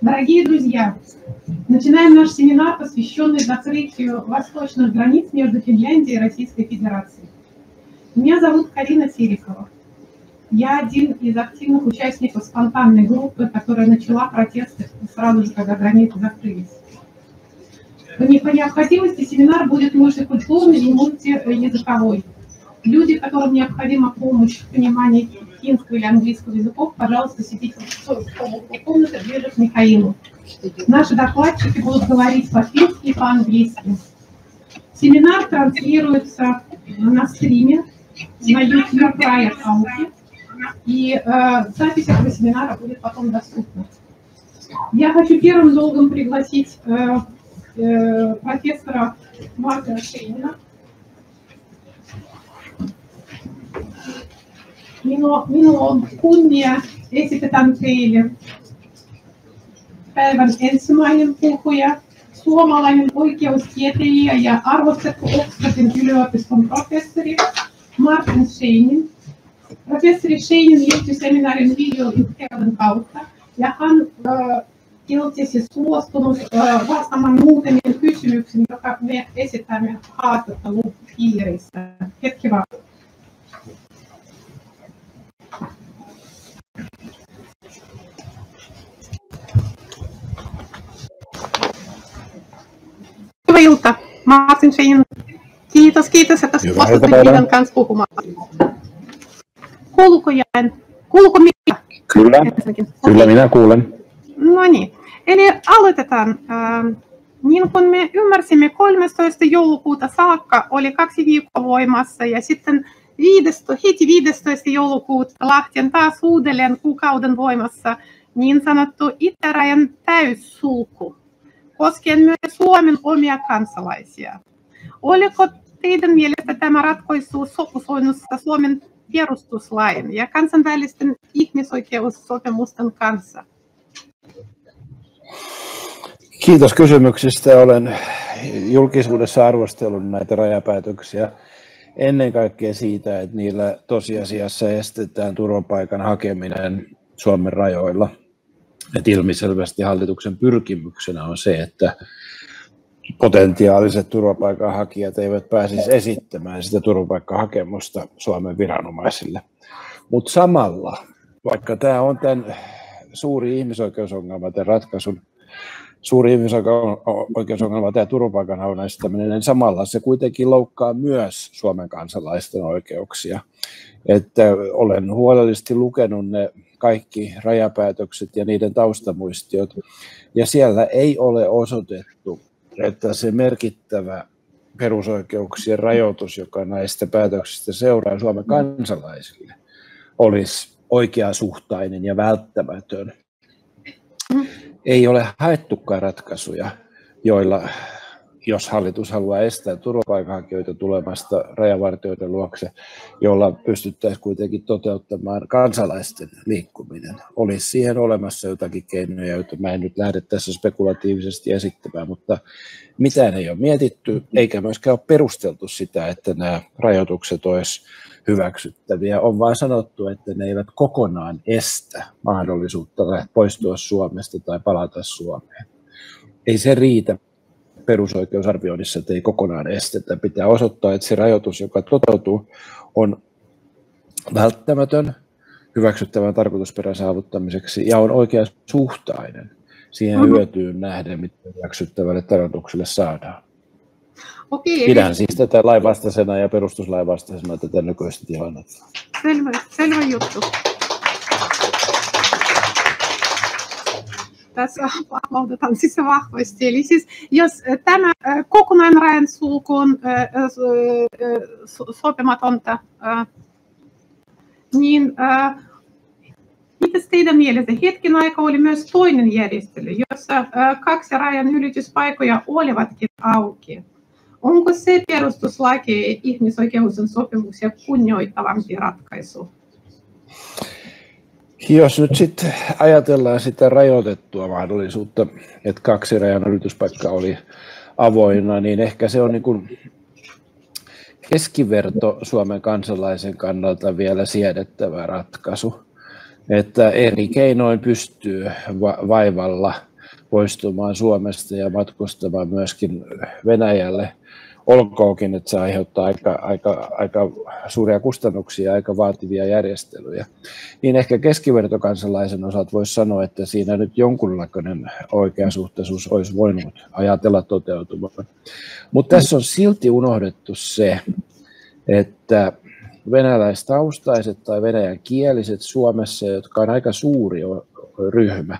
Дорогие друзья, начинаем наш семинар, посвященный закрытию восточных границ между Финляндией и Российской Федерацией. Меня зовут Карина Терехова. Я один из активных участников спонтанной группы, которая начала протесты сразу же, когда границы закрылись. По необходимости семинар будет мультикультурный и мультиязыковой. Люди, которым необходима помощь в понимании финского или английского языков, пожалуйста, сидите в комнате ближе к Михаилу. Наши докладчики будут говорить по-фински и по-английски. Семинар транслируется на стриме на YouTube Riot Auki, и запись этого семинара будет потом доступна. Я хочу первым долгом пригласить профессора Мартина Шейнина. Minulla on kunnia esitetä teille päivän ensimmäinen puhuja, suomalainen oikeustieteilijä ja arvostettu Oxfordin yliopiston professori Martin Scheinin. Professori Scheinin liittyi seminaarin videoyhteyden kautta ja hän ilmeisesti suostunut vastaamaan muutamiin kysymyksiin, jotka me esitämme haastattelun piirissä. Hetki vaan. Hyvää iltaa, Martin Scheinin. Kiitos, että suostutte meidän kanssa puhumaan. Kuuluuko minä? Kyllä minä kuulen. No niin, eli aloitetaan. Niin kuin me ymmärsimme, 13. joulukuuta saakka oli 2 viikkoa voimassa ja sitten heti 15. joulukuuta lähtien taas uudelleen kuukauden voimassa niin sanottu itärajan täyssulku, koskien myös Suomen omia kansalaisia. Oliko teidän mielestä tämä ratkaisu sopusoinnussa Suomen perustuslain ja kansainvälisten ihmisoikeussopimusten kanssa? Kiitos kysymyksistä. Olen julkisuudessa arvostellut näitä rajapäätöksiä ennen kaikkea siitä, että niillä tosiasiassa estetään turvapaikan hakeminen Suomen rajoilla. Että ilmiselvästi hallituksen pyrkimyksenä on se, että potentiaaliset turvapaikanhakijat eivät pääsisi esittämään sitä turvapaikkahakemusta Suomen viranomaisille. Mutta samalla, vaikka tämä on tämän suuri ihmisoikeusongelma, tämän ratkaisun suuri ihmisoikeusongelma, tämä turvapaikanhaun estäminen, niin samalla se kuitenkin loukkaa myös Suomen kansalaisten oikeuksia. Että olen huolellisesti lukenut ne kaikki rajapäätökset ja niiden taustamuistiot, ja siellä ei ole osoitettu, että se merkittävä perusoikeuksien rajoitus, joka näistä päätöksistä seuraa Suomen kansalaisille, olisi oikeasuhtainen ja välttämätön. Ei ole haettukaan ratkaisuja, joilla, jos hallitus haluaa estää turvapaikanhakijoita tulemasta rajavartijoiden luokse, jolla pystyttäisiin kuitenkin toteuttamaan kansalaisten liikkuminen. Olisi siihen olemassa jotakin keinoja, joita mä en nyt lähde tässä spekulatiivisesti esittämään, mutta mitään ei ole mietitty, eikä myöskään ole perusteltu sitä, että nämä rajoitukset olisi hyväksyttäviä. On vain sanottu, että ne eivät kokonaan estä mahdollisuutta poistua Suomesta tai palata Suomeen. Ei se riitä perusoikeusarvioinnissa, että ei kokonaan estetä. Pitää osoittaa, että se rajoitus, joka toteutuu, on välttämätön hyväksyttävän tarkoitusperän saavuttamiseksi ja on oikeasuhtainen siihen hyötyyn nähden, mitä hyväksyttävälle tarkoitukselle saadaan. Okei, pidän siis tätä lainvastaisena ja perustuslain vastaisena tätä nykyistä tilannetta. Selvä juttu. Tässä vahvautetaan siis vahvasti. Eli siis, jos tämä kokonainen rajan sulku on sopimatonta, niin mitäs teidän mielestä? Hetken aika oli myös toinen järjestely, jossa 2 rajan ylityspaikkoja olivatkin auki. Onko se perustuslaki ja ihmisoikeuksien sopimuksia kunnioittavampi ratkaisu? Jos nyt sitten ajatellaan sitä rajoitettua mahdollisuutta, että 2 rajan ylityspaikkaa oli avoinna, niin ehkä se on niin kuin keskiverto Suomen kansalaisen kannalta vielä siedettävä ratkaisu. Että eri keinoin pystyy vaivalla poistumaan Suomesta ja matkustamaan myöskin Venäjälle. Olkoonkin, että se aiheuttaa aika suuria kustannuksia ja aika vaativia järjestelyjä. Niin ehkä keskivertokansalaisen osalta voisi sanoa, että siinä nyt jonkunlainen oikeasuhtaisuus olisi voinut ajatella toteutumaan. Mutta tässä on silti unohdettu se, että venäläistaustaiset tai venäjänkieliset Suomessa, jotka on aika suuri ryhmä,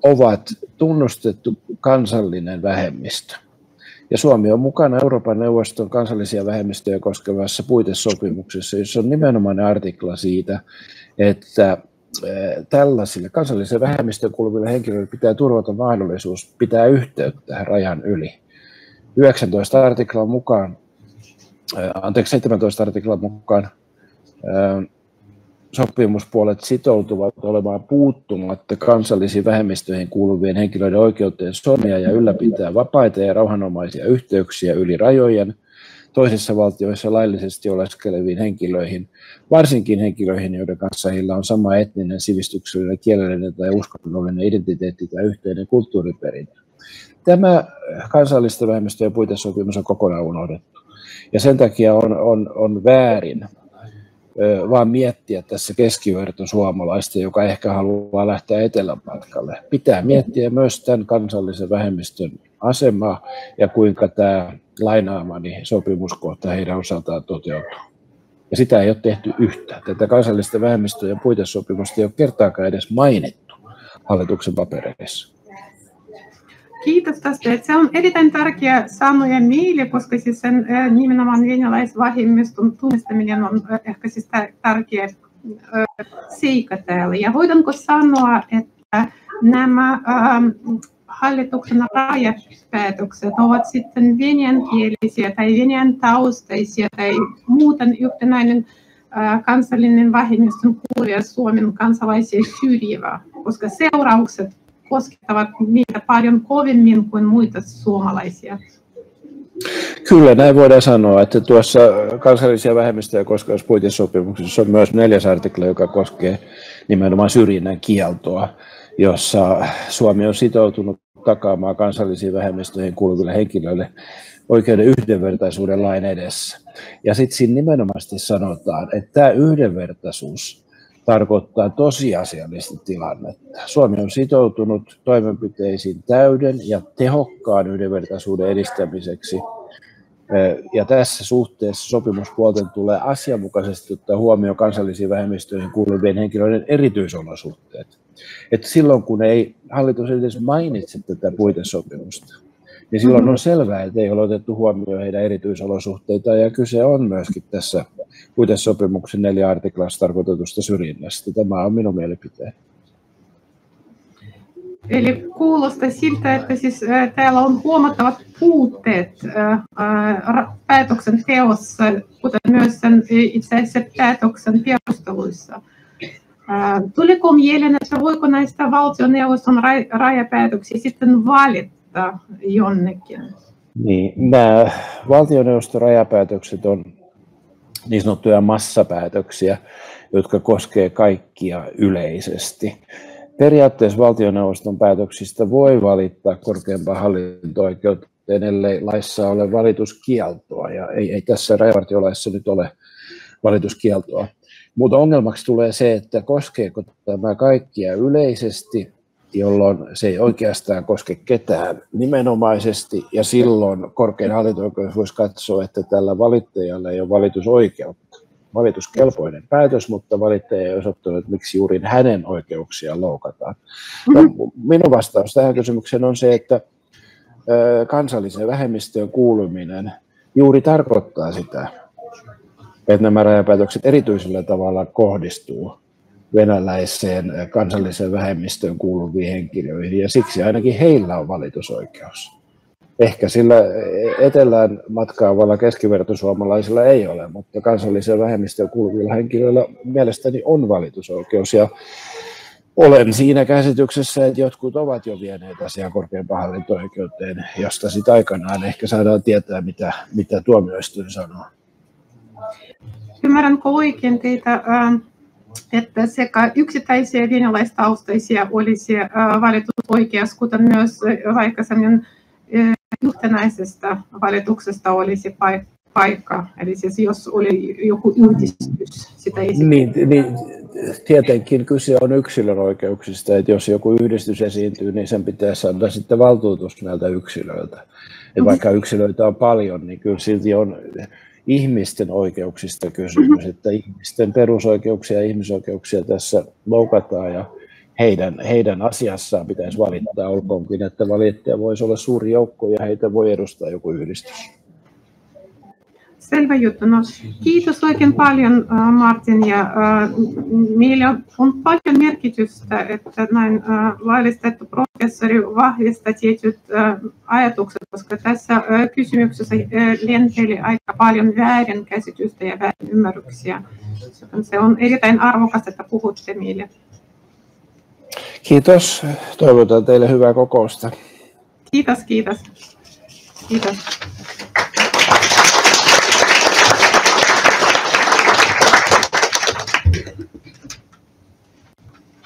ovat tunnustettu kansallinen vähemmistö. Ja Suomi on mukana Euroopan neuvoston kansallisia vähemmistöjä koskevassa puitesopimuksessa, jossa on nimenomainen artikla siitä, että tällaisille kansallisille vähemmistöön kuuluville henkilöille pitää turvata mahdollisuus pitää yhteyttä rajan yli. 17 artiklan mukaan sopimuspuolet sitoutuvat olemaan puuttumatta kansallisiin vähemmistöihin kuuluvien henkilöiden oikeuteen solmia ja ylläpitää vapaita ja rauhanomaisia yhteyksiä yli rajojen toisissa valtioissa laillisesti oleskeleviin henkilöihin, varsinkin henkilöihin, joiden kanssa heillä on sama etninen, sivistyksellinen, kielellinen tai uskonnollinen identiteetti tai yhteinen kulttuuriperintö. Tämä kansallisten vähemmistöjen puitesopimus on kokonaan unohdettu. Ja sen takia on väärin vaan miettiä tässä keskiverto suomalaista, joka ehkä haluaa lähteä etelämatkalle. Pitää miettiä myös tämän kansallisen vähemmistön asemaa ja kuinka tämä lainaamani sopimuskohta heidän osaltaan toteutuu. Ja sitä ei ole tehty yhtään. Tätä kansallisten vähemmistöjen puitesopimusta ei ole kertaakaan edes mainittu hallituksen papereissa. Kiitos tästä. Se on erittäin tärkeä sanojen mieli, koska siis sen nimenomaan venäläisvähemmistön tunnistaminen on ehkä siis tärkeä seikka täällä. Ja voidaanko sanoa, että nämä hallituksen rajapäätökset ovat sitten venäjänkielisiä tai venäjän taustaisia tai muuten yhtenäinen kansallinen vähemmistön kuuluvia Suomen kansalaisia syrjivä, koska seuraukset koskettavat niitä paljon kovemmin kuin muita suomalaisia. Kyllä, näin voidaan sanoa, että tuossa kansallisia vähemmistöjä koskevassa puitesopimuksessa on myös 4. artikla, joka koskee nimenomaan syrjinnän kieltoa, jossa Suomi on sitoutunut takaamaan kansallisiin vähemmistöihin kuuluville henkilöille oikeuden yhdenvertaisuuden lain edessä. Ja sitten siinä nimenomaisesti sanotaan, että tämä yhdenvertaisuus tarkoittaa tosiasiallista tilannetta. Suomi on sitoutunut toimenpiteisiin täyden ja tehokkaan yhdenvertaisuuden edistämiseksi. Ja tässä suhteessa sopimuspuolten tulee asianmukaisesti ottaa huomioon kansallisiin vähemmistöihin kuuluvien henkilöiden erityisolosuhteet. Että silloin kun ei hallitus edes mainitse tätä puitesopimusta, niin silloin on selvää, että ei ole otettu huomioon heidän erityisolosuhteitaan, ja kyse on myöskin tässä puitesopimuksen 4 artiklassa tarkoitetusta syrjinnästä. Tämä on minun mielipiteeni. Eli kuulostaa siltä, että siis täällä on huomattavat puutteet päätöksenteossa, kuten myös itse asiassa päätöksen perusteluissa. Tuliko mieleen, että voiko näistä valtioneuvoston rajapäätöksiä sitten valita jonnekin? Niin, nämä valtioneuvoston rajapäätökset on niin sanottuja massapäätöksiä, jotka koskevat kaikkia yleisesti. Periaatteessa valtioneuvoston päätöksistä voi valittaa korkeimpaan hallinto-oikeuteen, ellei laissa ole valituskieltoa, ja ei tässä rajavartiolaissa nyt ole valituskieltoa. Mutta ongelmaksi tulee se, että koskeeko tämä kaikkia yleisesti, jolloin se ei oikeastaan koske ketään nimenomaisesti, ja silloin korkein hallinto-oikeus voisi katsoa, että tällä valittajalla ei ole valitusoikeutta. Valituskelpoinen päätös, mutta valittaja ei osoittanut, miksi juuri hänen oikeuksiaan loukataan. No, minun vastaus tähän kysymykseen on se, että kansalliseen vähemmistöön kuuluminen juuri tarkoittaa sitä, että nämä rajapäätökset erityisellä tavalla kohdistuu venäläiseen kansalliseen vähemmistöön kuuluviin henkilöihin, ja siksi ainakin heillä on valitusoikeus. Ehkä sillä etelään matkaavalla keskivertosuomalaisilla ei ole, mutta kansalliseen vähemmistöön kuuluvilla henkilöillä mielestäni on valitusoikeus. Ja olen siinä käsityksessä, että jotkut ovat jo vieneet asian korkeimpaan hallinto-oikeuteen, josta sitten aikanaan ehkä saadaan tietää, mitä tuomioistuin sanoo. Ymmärränkö oikein teitä? että sekä yksittäisiä venäläistaustaisia olisi valittu oikeus, kuten myös aikaisemmin yhtenäisestä valituksesta olisi paikka. Eli siis jos oli joku yhdistys, sitä ei niin, tietenkin kyse on yksilön oikeuksista, että jos joku yhdistys esiintyy, niin sen pitäisi saada sitten valtuutus näiltä yksilöiltä. Ja vaikka yksilöitä on paljon, niin kyllä silti on ihmisten oikeuksista kysymys, että ihmisten perusoikeuksia ja ihmisoikeuksia tässä loukataan ja heidän asiassaan pitäisi valittaa, olkoonkin, että valittajia voisi olla suuri joukko ja heitä voi edustaa joku yhdistys. Selvä juttu. No, kiitos oikein paljon Martin, ja meillä on paljon merkitystä, että näin laillistettu professori vahvistaa tietyt ajatukset, koska tässä kysymyksessä lenteli aika paljon väärinkäsitystä ja väärinymmärryksiä. Se on erittäin arvokasta, että puhutte meille. Kiitos. Toivotan teille hyvää kokousta. Kiitos, kiitos. Kiitos.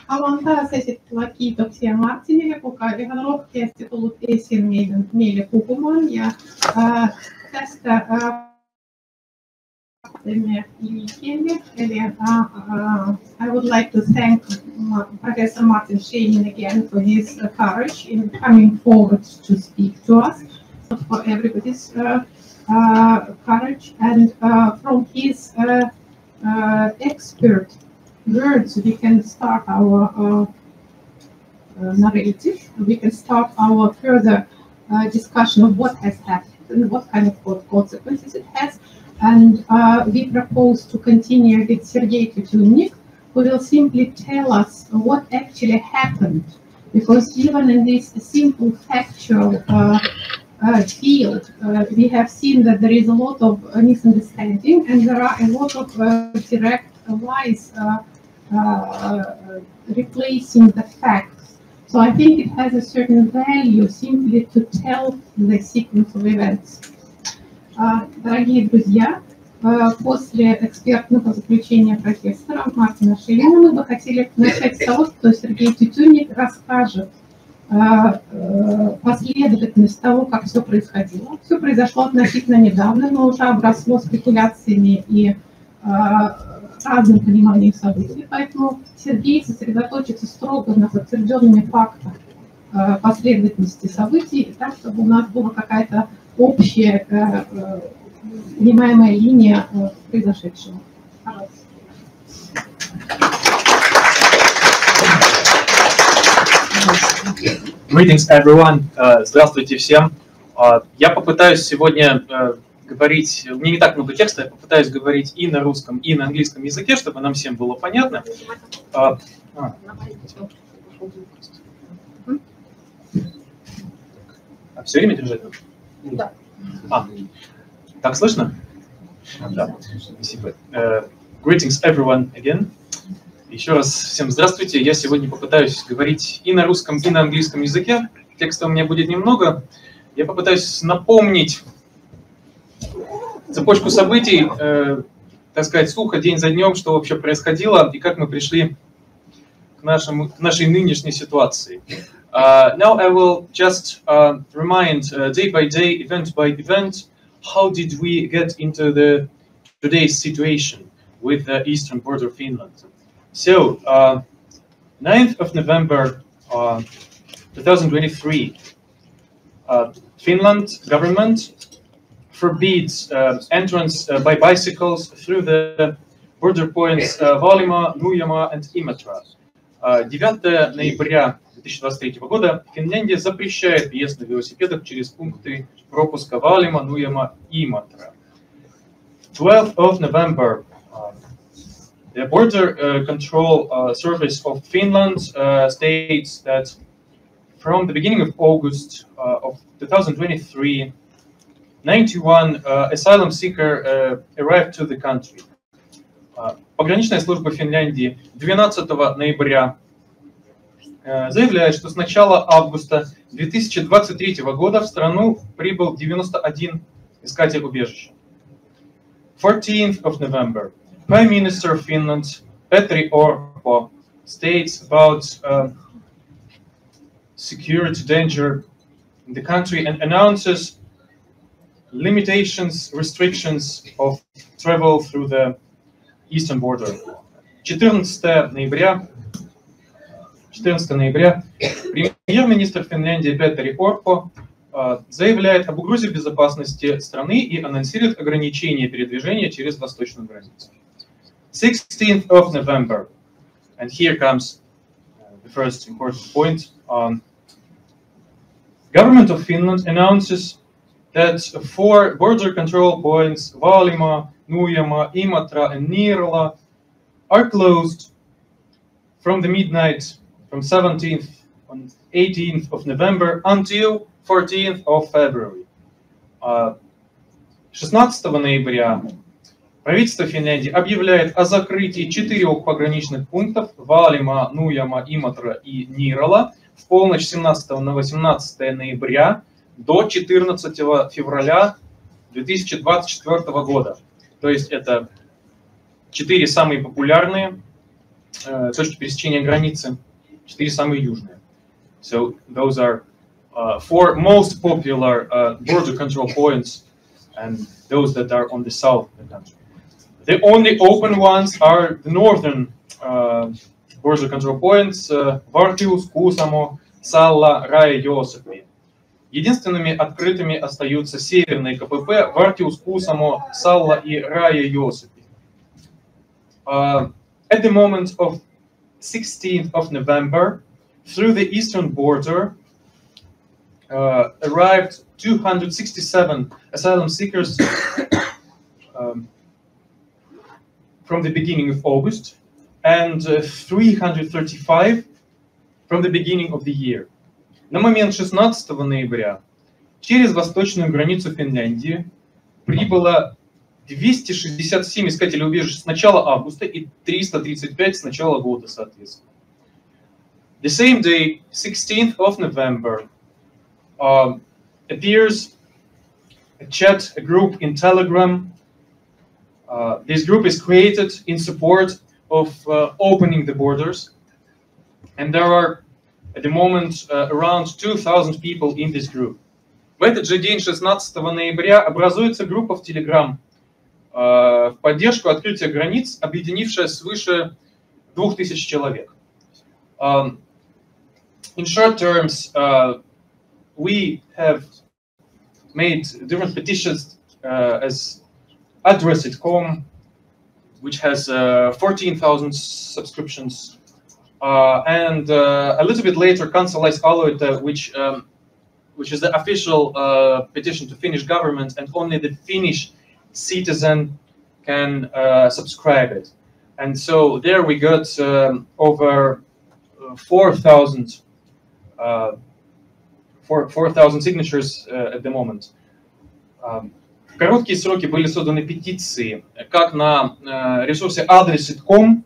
Haluan taas esittää kiitoksia Martinille, joka on ihan rohkeasti tullut esiin meille puhumaan. Ja tästä teemme liikkeelle. Eli I would like to thank Professor Martin Scheinin again for his courage in coming forward to speak to us, for everybody's courage, and from his expert words we can start our narrative, we can start our further discussion of what has happened and what kind of consequences it has. And we propose to continue with Sergei Tutunnik, who will simply tell us what actually happened, because even in this simple factual field, we have seen that there is a lot of misunderstanding and there are a lot of direct lies replacing the facts. So I think it has a certain value simply to tell the sequence of events. Дорогие друзья, после экспертного заключения профессора Мартина Шеина мы бы хотели начать с того, что Сергей Тютюнник расскажет последовательность того, как все происходило. Все произошло относительно недавно, но уже обросло спекуляциями и разным пониманием событий. Поэтому Сергей сосредоточится строго на подтвержденными фактах последовательности событий, так, чтобы у нас была какая-то общая понимаемая линия произошедшего. Greetings, everyone. Здравствуйте всем. Я попытаюсь сегодня говорить, у меня не так много текста, я попытаюсь говорить и на русском, и на английском языке, чтобы нам всем было понятно. Все время держать? Да. Так слышно? Да. Спасибо. Greetings, everyone, again. Еще раз всем здравствуйте. Я сегодня попытаюсь говорить и на русском, и на английском языке. Текста у меня будет немного. Я попытаюсь напомнить цепочку событий, так сказать, сухо, день за днем, что вообще происходило и как мы пришли к нашей нынешней ситуации. Now I will just remind day by day, event by event, how did we get into today's situation with the eastern border of Finland. So, 9th of November 2023, Finland government forbids entrance by bicycles through the border points Vaalimaa, Nuijamaa and Imatra. 9 ноября 2023 года Финляндия запрещает въезд на велосипедах через пункты пропуска Vaalimaa, Nuijamaa и Imatra. 12th of November, the Border Control Service of Finland states that from the beginning of August of 2023, 91 asylum seekers arrived to the country. Пограничная служба Финляндии 12 ноября заявляет, что с начала августа 2023 года в страну прибыл 91 искатель убежища. 14th of November, Prime Minister of Finland Petri Orpo states about security danger in the country and announces limitations, restrictions of travel through the eastern border. 14 ноября премьер-министр Финляндии Петри Орпо заявляет об угрозе безопасности страны и анонсирует ограничения передвижения через восточную границу. 16th of November, and here comes the first important point. Government of Finland announces that 4 border control points, Vaalimaa, Nuijamaa, Imatra, and Niirala, are closed from the midnight from 17th and 18th of November until 14th of February. 16 ноября правительство Финляндии объявляет о закрытии 4 пограничных пунктов Vaalimaa, Nuijamaa, Imatra и Niirala в полночь 17 на 18 ноября до 14 февраля 2024 года. То есть это 4 самые популярные точки пересечения границы, 4 самые южные. So those are 4 most popular border control points and those that are on the south of the country. The only open ones are the northern border control points, Vartius, Kuusamo, Salla, Raja-Jooseppi. Единственными открытыми остаются северные КПП Vartius, Kuusamo, Salla и Raja-Jooseppi. At the moment of 16th of November, through the eastern border arrived 267 asylum seekers from the beginning of August and 335 from the beginning of the year. На момент 16 ноября через восточную границу Финляндии прибыло 267 искателей убежищ с начала августа и 335 с начала года, соответственно. The same day, 16th of November, appears a chat, a group in Telegram. This group is created in support of opening the borders, and there are at the moment around 2,000 people in this group. В этот же день, 16 ноября, образуется группа в Telegram в поддержку открытия границ, объединившая свыше 2000 человек. In short terms, we have made different petitions as Address.com, which has 14,000 subscriptions, and a little bit later, Kansalais Aloite, which is the official petition to Finnish government, and only the Finnish citizen can subscribe it. And so there we got over 4,000 signatures at the moment. В короткие сроки были созданы петиции как на ресурсе Address.com.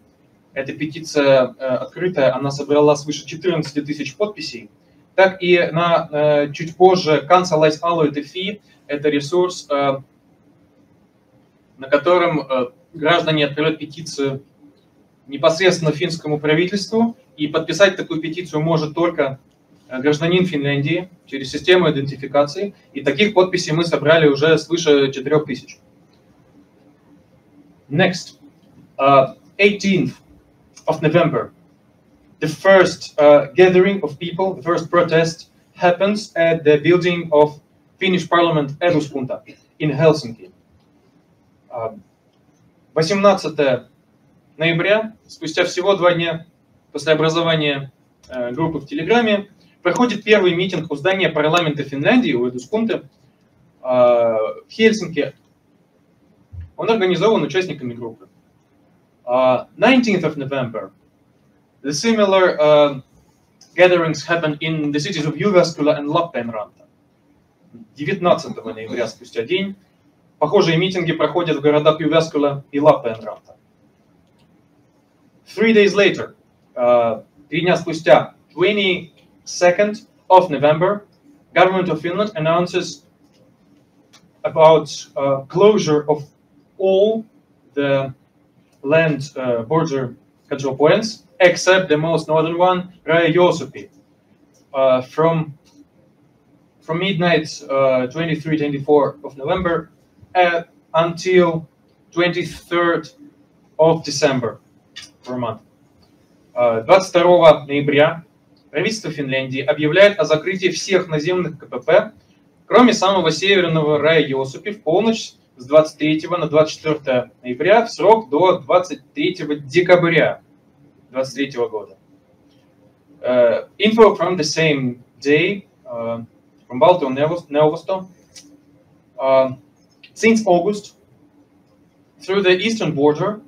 Эта петиция открытая, она собрала свыше 14 тысяч подписей, так и на чуть позже Kansalais Aloite. Это ресурс, на котором граждане отправляют петицию непосредственно финскому правительству, и подписать такую петицию может только гражданин Финляндии через систему идентификации, и таких подписей мы собрали уже свыше 4000. Next, 18th of November, the first gathering of people, the first protest happens at the building of Finnish Parliament Eduskunta in Helsinki. 18 ноября, спустя всего 2 дня после образования группы в Телеграме, проходит первый митинг у здания парламента Финляндии, у Эдускунты, в Хельсинки. Он организован участниками группы. 19th of November, the similar gatherings happen in the cities of Jyväskylä and Lappeenranta. 19 ноября, спустя день, похожие митинги проходят в городах Jyväskylä и Lappeenranta. 3 days later, 3 дня спустя, 22nd of November, government of Finland announces about closure of all the land border control points, except the most northern one, Raja Joosupi. From midnight 23-24 of November until 23rd of December per month. 22 ноября правительство Финляндии объявляет о закрытии всех наземных КПП, кроме самого северного Раja Joosupi, в полночь с 23 на 24 ноября в срок до 23 декабря 2023 года. Info from the same day from Baltio-Neuvosto. Since August, through the eastern border,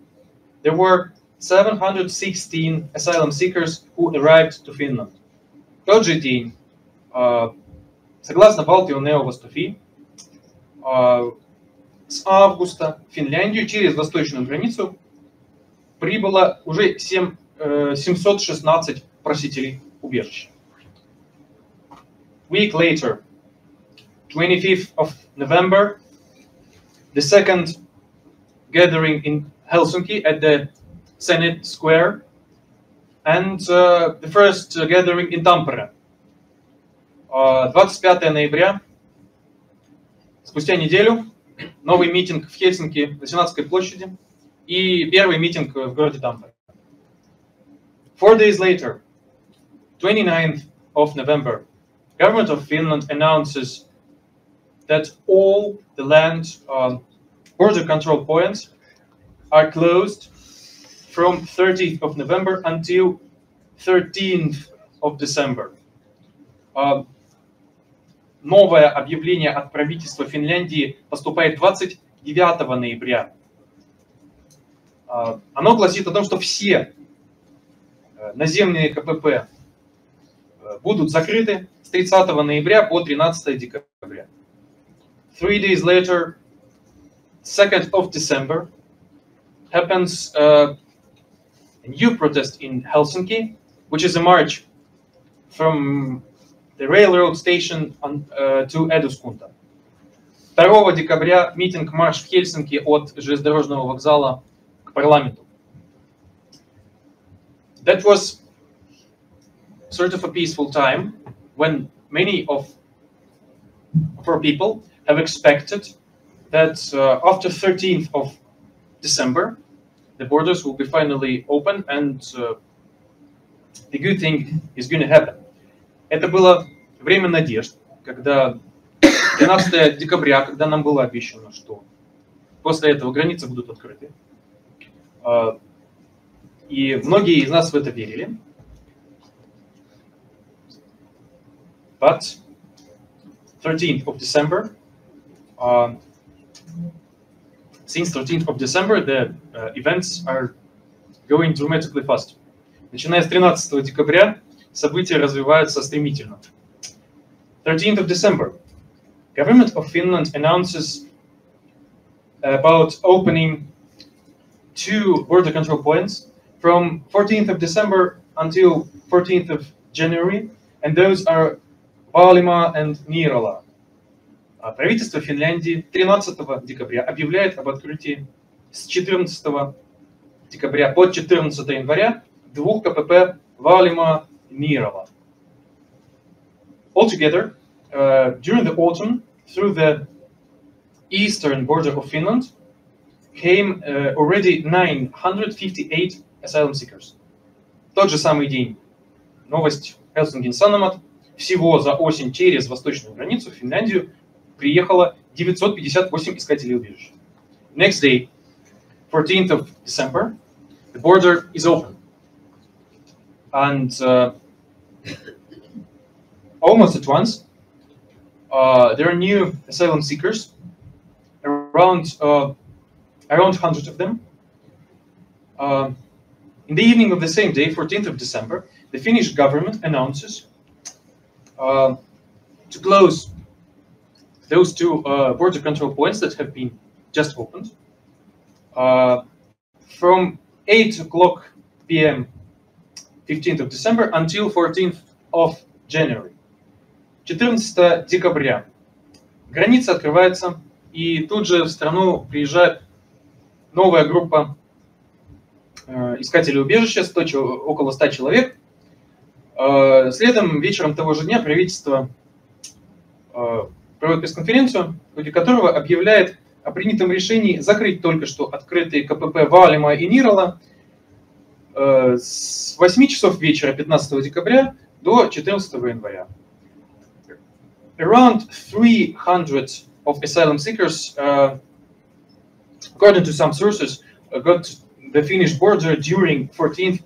there were 716 asylum seekers who arrived to Finland. В тот же день, согласно Baltio-Neuvosto, с августа в Финляндию через восточную границу прибыло уже 716 просителей убежища. Week later, 25th of November, the second gathering in Helsinki at the Senate Square, and the first gathering in Tampere. 25 ноября, спустя неделю, новый митинг в Хельсинки на Сенатской площади и первый митинг в городе Тампере. 4 days later, 29th of November, government of Finland announces that all the land border control points are closed from 30th of November until 13th of December. Новое объявление от правительства Финляндии поступает 29 ноября. Оно гласит о том, что все наземные КПП будут закрыты с 30 ноября по 13 декабря. 3 days later, 2nd of December, happens a new protest in Helsinki, which is a march from the railroad station to Eduskunta. 2 декабря митинг-марш в Хельсинки от железнодорожного вокзала к парламенту. That was sort of a peaceful time when many of our people have expected that after 13th of December, the borders will be finally open and the good thing is going to happen. Это было время надежд, когда 12 декабря, когда нам было обещано, что после этого границы будут открыты. И многие из нас в это верили. But 13th of December, since 13th of December, the events are going dramatically fast. Начиная с 13 декабря события развиваются стремительно. 13th of December, government of Finland announces about opening 2 border control points from 14th of December until 14th of January, and those are Vaalimaa and Niirala. Правительство Финляндии 13 декабря объявляет об открытии с 14 декабря по 14 января 2 КПП Vaalimaa and Niirala. Altogether, during the autumn, through the eastern border of Finland, came already 958 asylum seekers. Тот же самый день. Новость Helsingin Sanomat. Всего за осень через восточную границу в Финляндию приехало 958 искателей убежища. Next day, 14th of December, the border is open. And almost at once, there are new asylum seekers, around 100 of them. In the evening of the same day, 14th of December, the Finnish government announces to close those 2 border control points that have been just opened from 8 o'clock p.m. 15th of December until 14th of January. 14 декабря граница открывается, и тут же в страну приезжает новая группа искателей убежища, около 100 человек. Следом, вечером того же дня, правительство проводит пресс-конференцию, в ходе которого объявляет о принятом решении закрыть только что открытые КПП Валима и Нирала с 8 часов вечера 15 декабря до 14 января. Around 300 of asylum seekers, according to some sources, got to the Finnish border during 14th,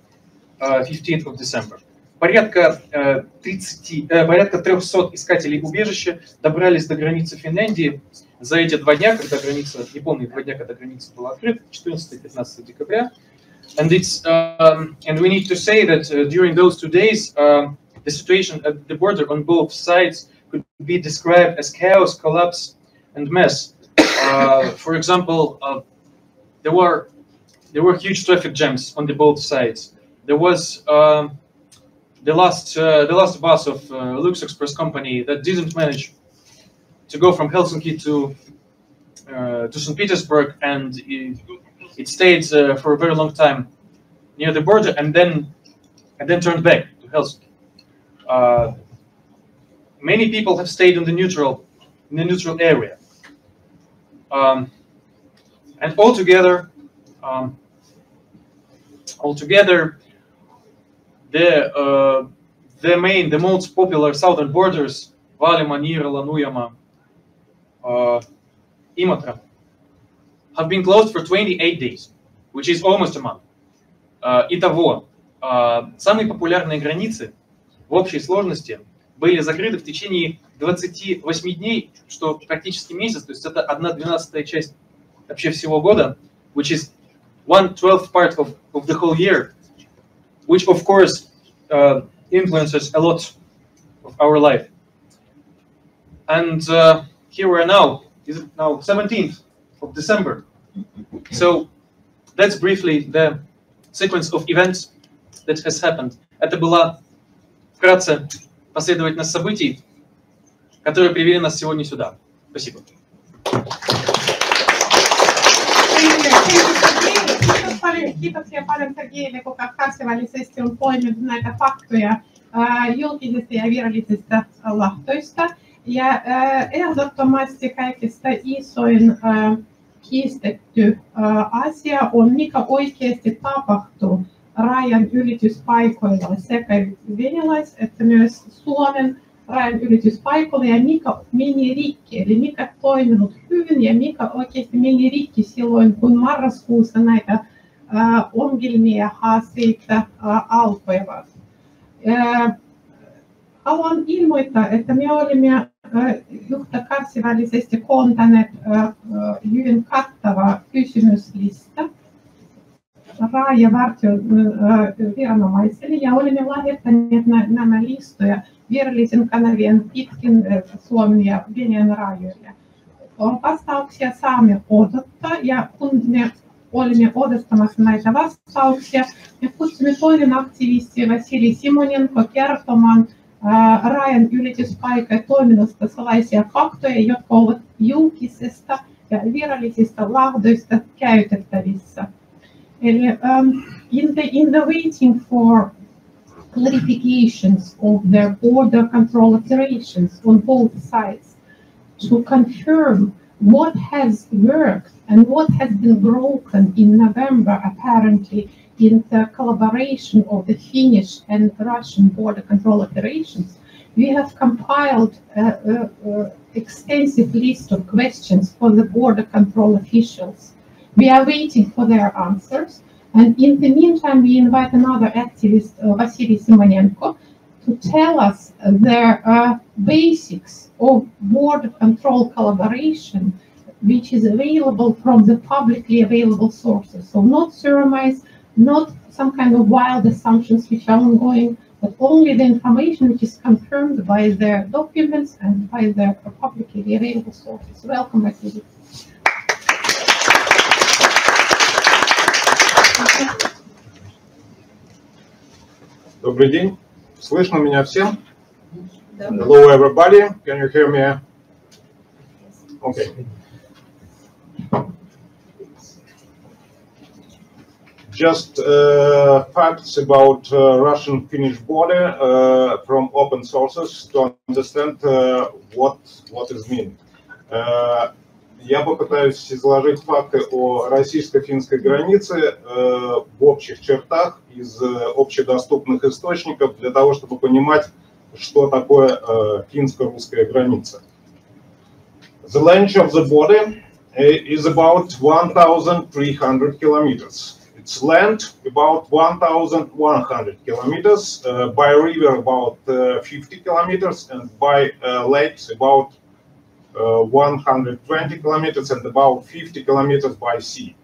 15th of December. Порядка 300 искателей убежища добрались до границы Финляндии за эти 2 дня, когда граница, неполные 2 дня, когда граница была открыта, 14-15 декабря. And we need to say that during those 2 days, the situation at the border on both sides could be described as chaos, collapse, and mess. For example, there were huge traffic jams on both sides. There was the last bus of Lux Express company that didn't manage to go from Helsinki to St. Petersburg, and it stayed for a very long time near the border, and then turned back to Helsinki. Many people have stayed in the neutral area, and altogether, the most popular southern borders, Vaalimaa, Niirala, Nuijamaa, Imatra, have been closed for 28 days, which is almost a month. Итого, самые популярные границы в общей сложности были закрыты в течение 28 дней, что практически месяц, то есть это 1/12 часть вообще всего года, which is 1/12 part of the whole year, which of course influences a lot of our life. And here we are now. Is it now 17th of December? So that's briefly the sequence of events that has happened. Это была вкратце последовательность событий, которые привели нас сегодня сюда. Спасибо. Kiitoksia paljon Sergeille, kuka kärsivällisesti on poiminut näitä faktoja julkisista ja virallisista lahtoista. Ja ehdottomasti kaikista isoin kiistetty asia on, mikä oikeasti tapahtuu rajan ylityspaikoilla sekä venäläis- että myös Suomen rajan ylityspaikoilla, ja mikä meni rikki, eli mikä toiminut hyvin ja mikä oikeasti meni rikki silloin, kun marraskuussa näitä ongelmia ja haasteita alkoivat. Haluan ilmoittaa, että me olimme yhtä kärsivällisesti kontanneet hyvin kattava kysymyslista rajavartioviranomaisille, ja olimme lähettäneet nämä listoja virallisen kanavien pitkin Suomen ja Venäjän rajoille. Vastauksia saamme odottaa, ja kun me olimme odottamassa näitä vastauksia, me kutsumme toinen aktivisti Vasili Simonenko kertomaan rajan ylityspaikan toiminnasta sellaisia faktoja, jotka ovat julkisesta ja virallisista lahdoista käytettävissä. Eli in the waiting for clarifications of their border control operations on both sides to confirm what has worked and what has been broken in November, apparently, in the collaboration of the Finnish and Russian border control operations, we have compiled an extensive list of questions for the border control officials. We are waiting for their answers, and in the meantime, we invite another activist, Vasily Simonenko, to tell us their basics of border control collaboration, which is available from the publicly available sources. So not surmise, not some kind of wild assumptions which are ongoing, but only the information which is confirmed by their documents and by their publicly available sources. Welcome, Vasily. Добрый день. Слышно меня всем? Hello, everybody. Can you hear me? Okay. just facts about Russian-Finnish border from open sources to understand what is mean. Я попытаюсь изложить факты о российско-финской границе в общих чертах из общедоступных источников для того, чтобы понимать, что такое финско-русская граница. The length of the border is about 1,300 kilometers. Its length about 1,100 kilometers, by river about 50 kilometers, and by lakes about 120 kilometers and about 50 kilometers by sea.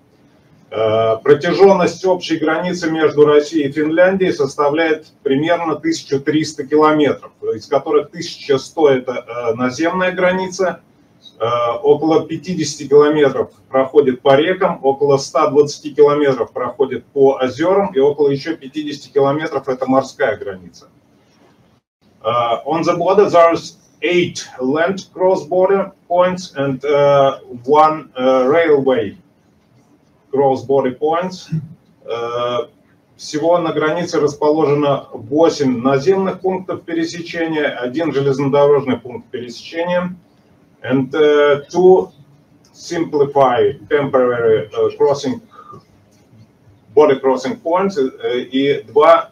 Протяженность общей границы между Россией и Финляндией составляет примерно 1300 километров, из которых 1100 это наземная граница, около 50 километров проходит по рекам, около 120 километров проходит по озерам и около еще 50 километров это морская граница. On the border there's 8 land cross-border points and 1 railway cross-border points. Всего на границе расположено 8 наземных пунктов пересечения, 1 железнодорожный пункт пересечения, and 2 simplify temporary border crossing points и 2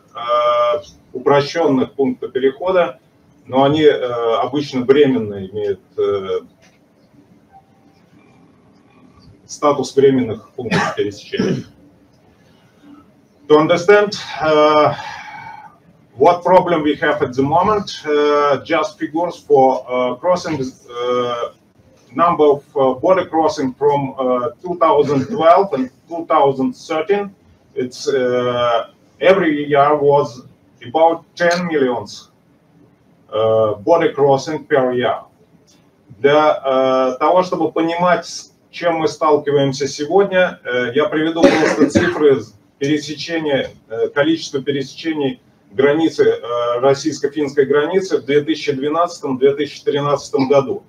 упрощенных пункта перехода, но они обычно временно имеют статус временных пунктов пересечения. To understand what problem we have at the moment, just figures for crossing, number of border crossing from 2012 and 2013. It's every year was about 10 millions border crossing per year. Для того, чтобы понимать, с чем мы сталкиваемся сегодня, я приведу просто цифры пересечения, количество пересечений границы, российско-финской границы в 2012-2013 году.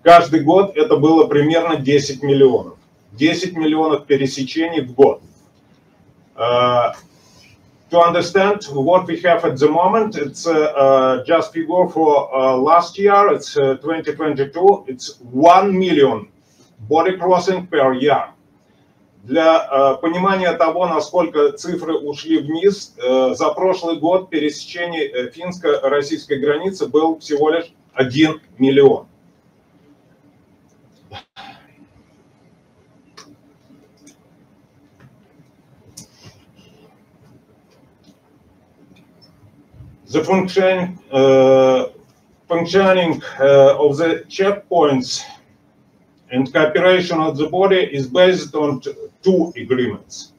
Каждый год это было примерно 10 миллионов. 10 миллионов пересечений в год. To understand what we have at the moment, it's just figure for last year, it's 2022, it's 1 million border crossing per year. Для понимания того, насколько цифры ушли вниз, за прошлый год пересечение финско-российской границы был всего лишь 1 миллион. The functioning of the checkpoints and cooperation of the border is based on 2 agreements.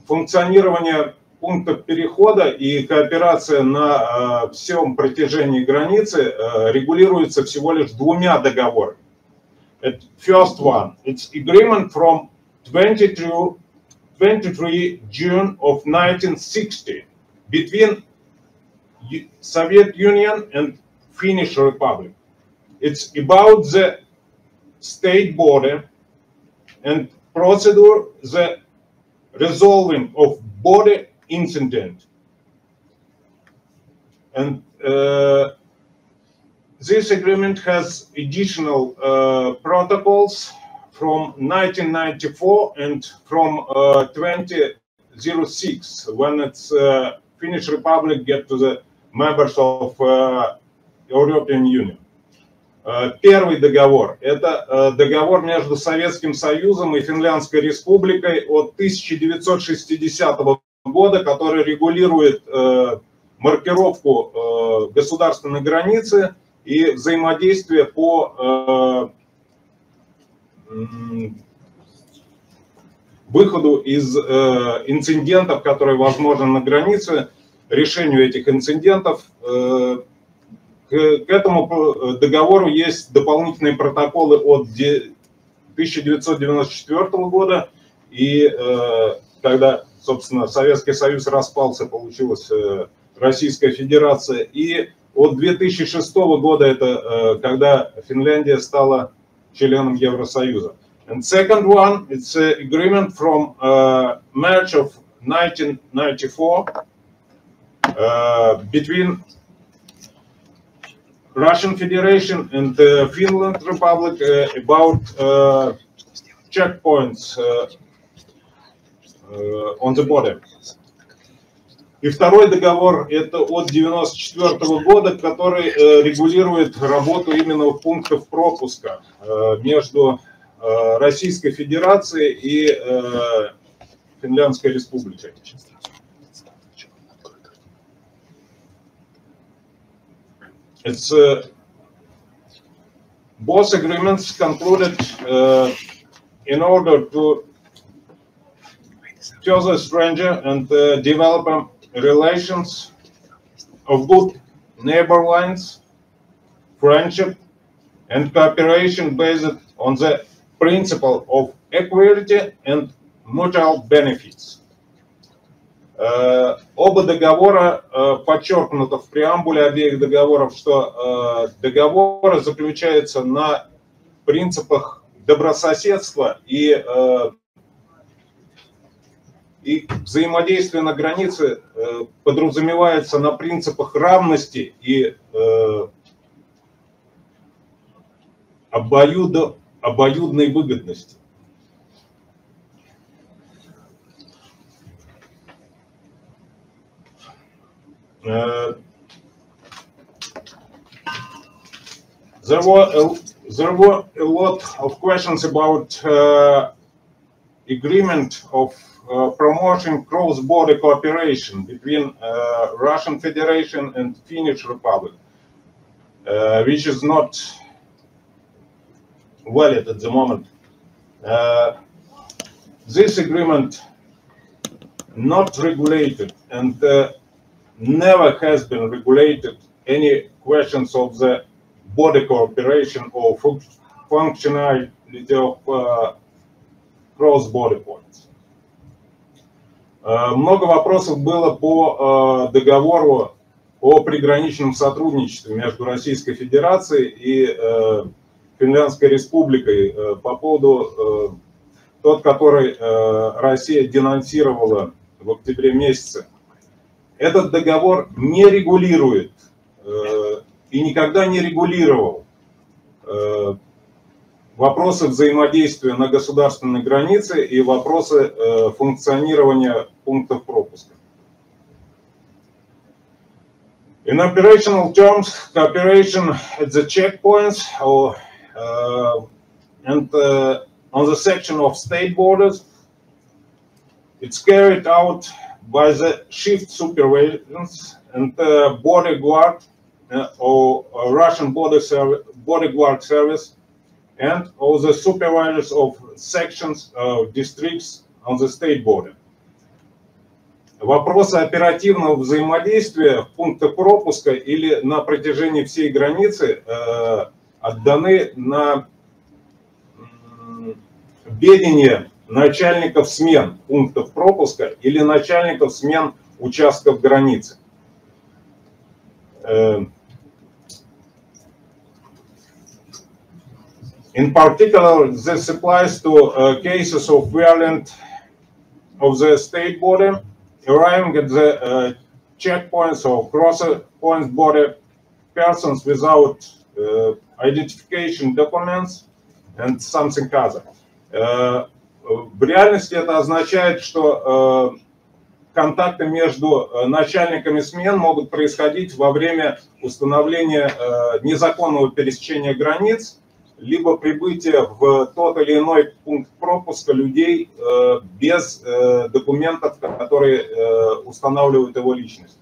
Функционирование пунктов перехода и кооперация на всем протяжении границы регулируется всего лишь 2 договорами. First one, it's agreement from 23 June of 1960 between Soviet Union and Finnish Republic. It's about the state border and procedure, the resolving of border incident. And this agreement has additional protocols from 1994 and from 2006, when it's Finnish Republic get to the members of European Union. Первый договор – это договор между Советским Союзом и Финляндской Республикой от 1960 года, который регулирует маркировку государственной границы и взаимодействие по выходу из инцидентов, которые возможны на границе, решению этих инцидентов. К этому договору есть дополнительные протоколы от 1994 года, и когда, собственно, Советский Союз распался, получилась Российская Федерация, и от 2006 года, это когда Финляндия стала членом Евросоюза. And second one, it's an agreement from March of 1994 between Russian Federation and Finland Republic about checkpoints on the border. И второй договор это от 1994 года, который регулирует работу именно пунктов пропуска между Российской Федерацией и Финляндской Республикой. It's both agreements concluded in order to further strengthen and develop relations of good neighbor lines, friendship, and cooperation based on the principle of equality and mutual benefits. Оба договора подчеркнуто в преамбуле обеих договоров, что договоры заключаются на принципах добрососедства и взаимодействие на границе подразумевается на принципах равности и обоюдной выгодности. There were a lot of questions about agreement of promoting cross-border cooperation between Russian Federation and Finnish Republic, which is not valid at the moment. This agreement not regulated and never has been regulated any questions of the border cooperation or functionality of cross-border points. Много вопросов было по договору о приграничном сотрудничестве между Российской Федерацией и Финляндской Республикой по поводу тот, который Россия денонсировала в октябре месяце. Этот договор не регулирует и никогда не регулировал вопросы взаимодействия на государственной границе и вопросы функционирования пунктов пропуска. In operational terms, cooperation at the checkpoints and on the section of state borders, it's carried out by the shift supervisions and border guard or Russian border guard service and all the supervisors of sections districts on the state border. Вопросы оперативного взаимодействия в пунктах пропуска или на протяжении всей границы отданы на ведение начальников смен пунктов пропуска или начальников смен участков границы. In particular, this applies to cases of violation of the state border, arriving at the checkpoints or crossing points border persons without identification documents and something other. В реальности это означает, что контакты между начальниками смен могут происходить во время установления незаконного пересечения границ, либо прибытия в тот или иной пункт пропуска людей без документов, которые устанавливают его личность.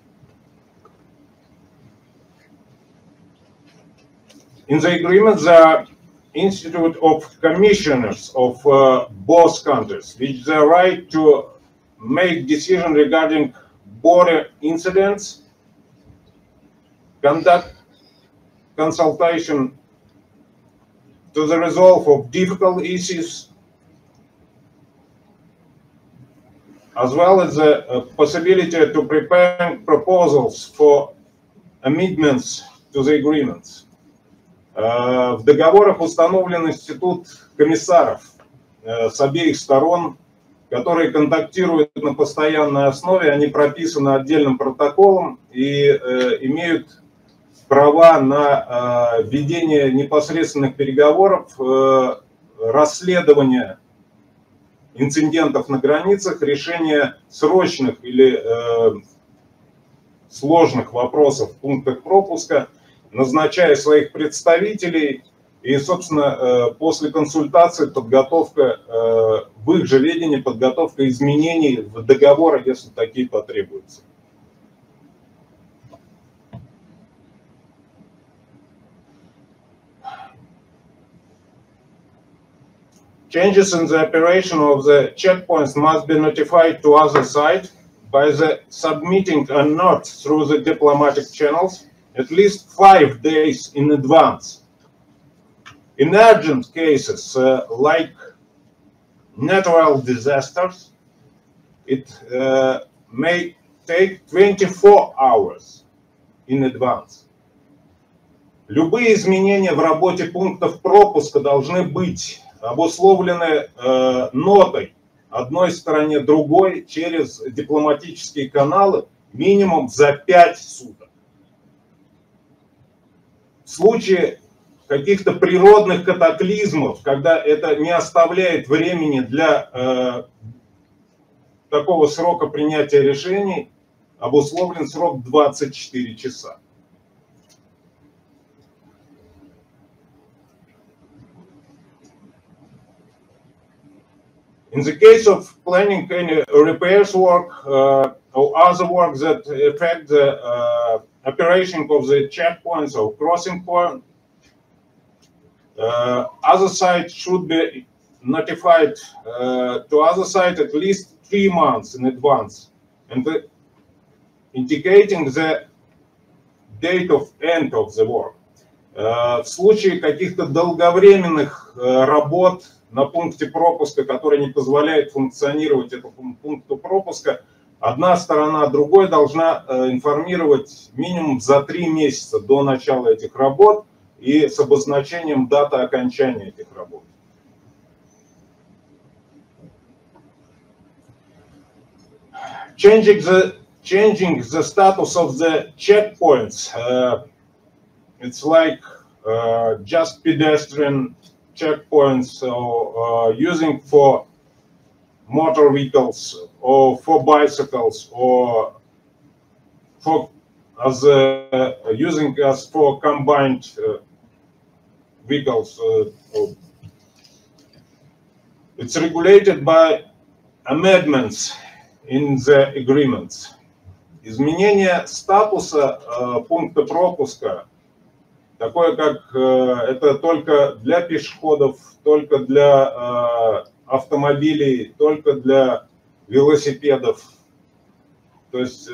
In the agreement, the Institute of Commissioners of both countries, which the right to make decisions regarding border incidents, conduct consultation to the resolve of difficult issues, as well as the possibility to prepare proposals for amendments to the agreements. В договорах установлен институт комиссаров с обеих сторон, которые контактируют на постоянной основе, они прописаны отдельным протоколом и имеют права на ведение непосредственных переговоров, расследование инцидентов на границах, решение срочных или сложных вопросов в пунктах пропуска, назначая своих представителей и, собственно, после консультации подготовка, в их же ведении подготовка изменений в договоры, если такие потребуются. Changes in the operation of the checkpoints must be notified to other side by the submitting a note through the diplomatic channels at least 5 days in advance. In urgent cases like natural disasters, it may take 24 hours in advance. Любые изменения в работе пунктов пропуска должны быть обусловлены нотой одной стороне другой через дипломатические каналы минимум за 5 суток. В случае каких-то природных катаклизмов, когда это не оставляет времени для такого срока принятия решений, обусловлен срок 24 часа. In the case of planning any repairs work or other work that affect the operation of the checkpoints or crossing point, other side should be notified to other side at least 3 months in advance, and indicating the date of end of the work. В случае каких-то долговременных работ на пункте пропуска, который не позволяет функционировать этому пункту пропуска, одна сторона другой должна информировать минимум за 3 месяца до начала этих работ и с обозначением даты окончания этих работ. Changing the status of the checkpoints, it's like just pedestrian checkpoints or using for motor vehicles or for bicycles or for using as for combined vehicles. It's regulated by amendments in the agreements. Изменение статуса пункта пропуска, такое как это только для пешеходов, только для автомобилей, только для велосипедов. То есть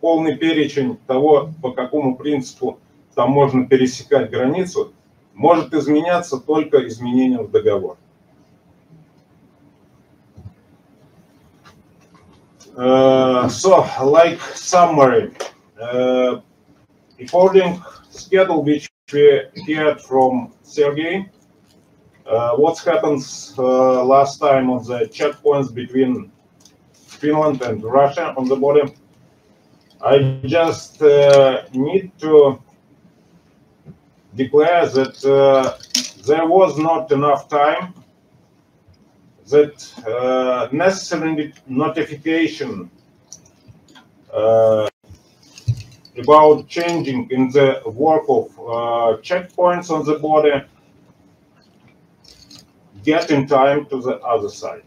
полный перечень того, по какому принципу там можно пересекать границу, может изменяться только изменением в договор. So, like summary, according schedule which we heard from Sergey, what happens last time on the checkpoints between Finland and Russia on the border. I just need to declare that there was not enough time, that necessary notification about changing in the work of checkpoints on the border get in time to the other side.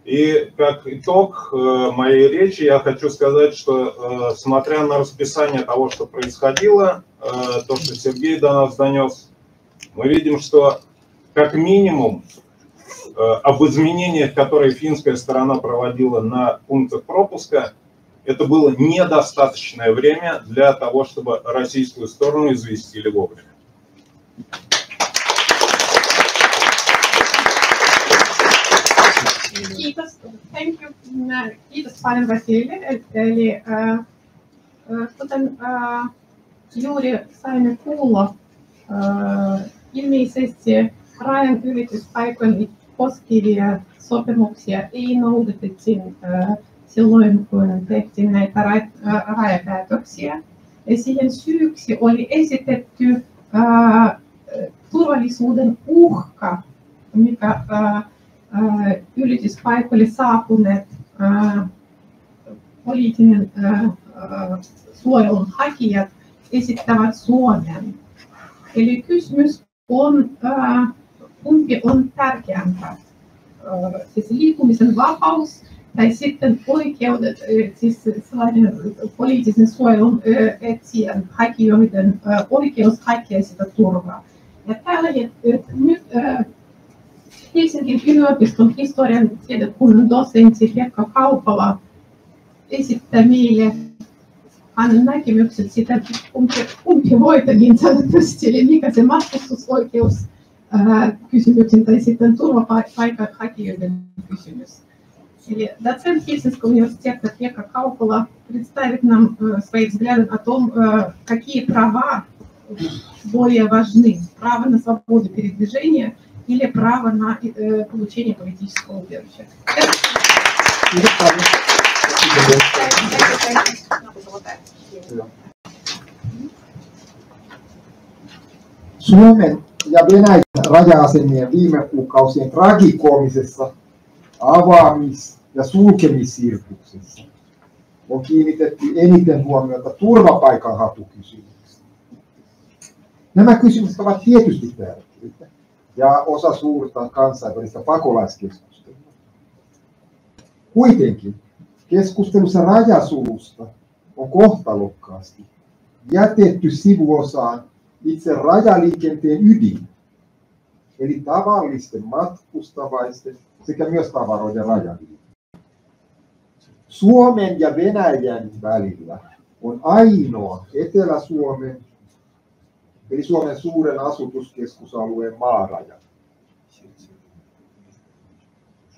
И как итог моей речи я хочу сказать, что смотря на расписание того, что происходило, то, что Сергей до нас донес, мы видим, что как минимум об изменениях, которые финская сторона проводила на пунктах пропуска, это было недостаточное время для того, чтобы российскую сторону известили вовремя. Kiitos. Thank you. Kiitos paljon Vasili. Eli kuten juuri saimme kuulla, ilmeisesti rajan ylitysaikojen koskevia sopimuksia ei noudatettiin silloin, kun tehtiin näitä rajapäätöksiä. Ja siihen syyksi oli esitetty turvallisuuden uhka, mikä ylityspaikalle saapuneet poliittinen suojelun hakijat esittävät Suomeen. Eli kysymys on, kumpi on tärkeämpää, siis liikkumisen vapaus tai sitten oikeudet, siis sellainen poliittisen suojelun etsijän hakijoiden oikeus hakea sitä turvaa. Ja täällä nyt Helsingin yliopiston historian tiedekunnan dosentti Pekka Kaupala esittää meille hänen näkemykset sitä, kumpi voitakin sanotusti, eli mikä se matkustusoikeus kysymyksen tai sitten turvapaikanhakijoiden kysymys. Или доцент Хельсинского университета Пекка Каупала представит нам свои взгляды о том, какие права более важны. Право на свободу передвижения или право на получение политического убежища. Suomen ja Venäjän raja-asemien viime kuukausien tragikoomisessa avaamis- ja sulkemissirkuksessa on kiinnitetty eniten huomiota turvapaikanhatukysymyksiin. Nämä kysymykset ovat tietysti tärkeitä ja osa suurta kansainvälistä pakolaiskeskustelua. Kuitenkin keskustelussa rajasulusta on kohtalokkaasti jätetty sivuosaan itse rajaliikenteen ydin, eli tavallisten matkustavaisten sekä myös tavaroiden rajaliikenne. Suomen ja Venäjän välillä on ainoa Etelä-Suomen, eli Suomen suuren asutuskeskusalueen maaraja.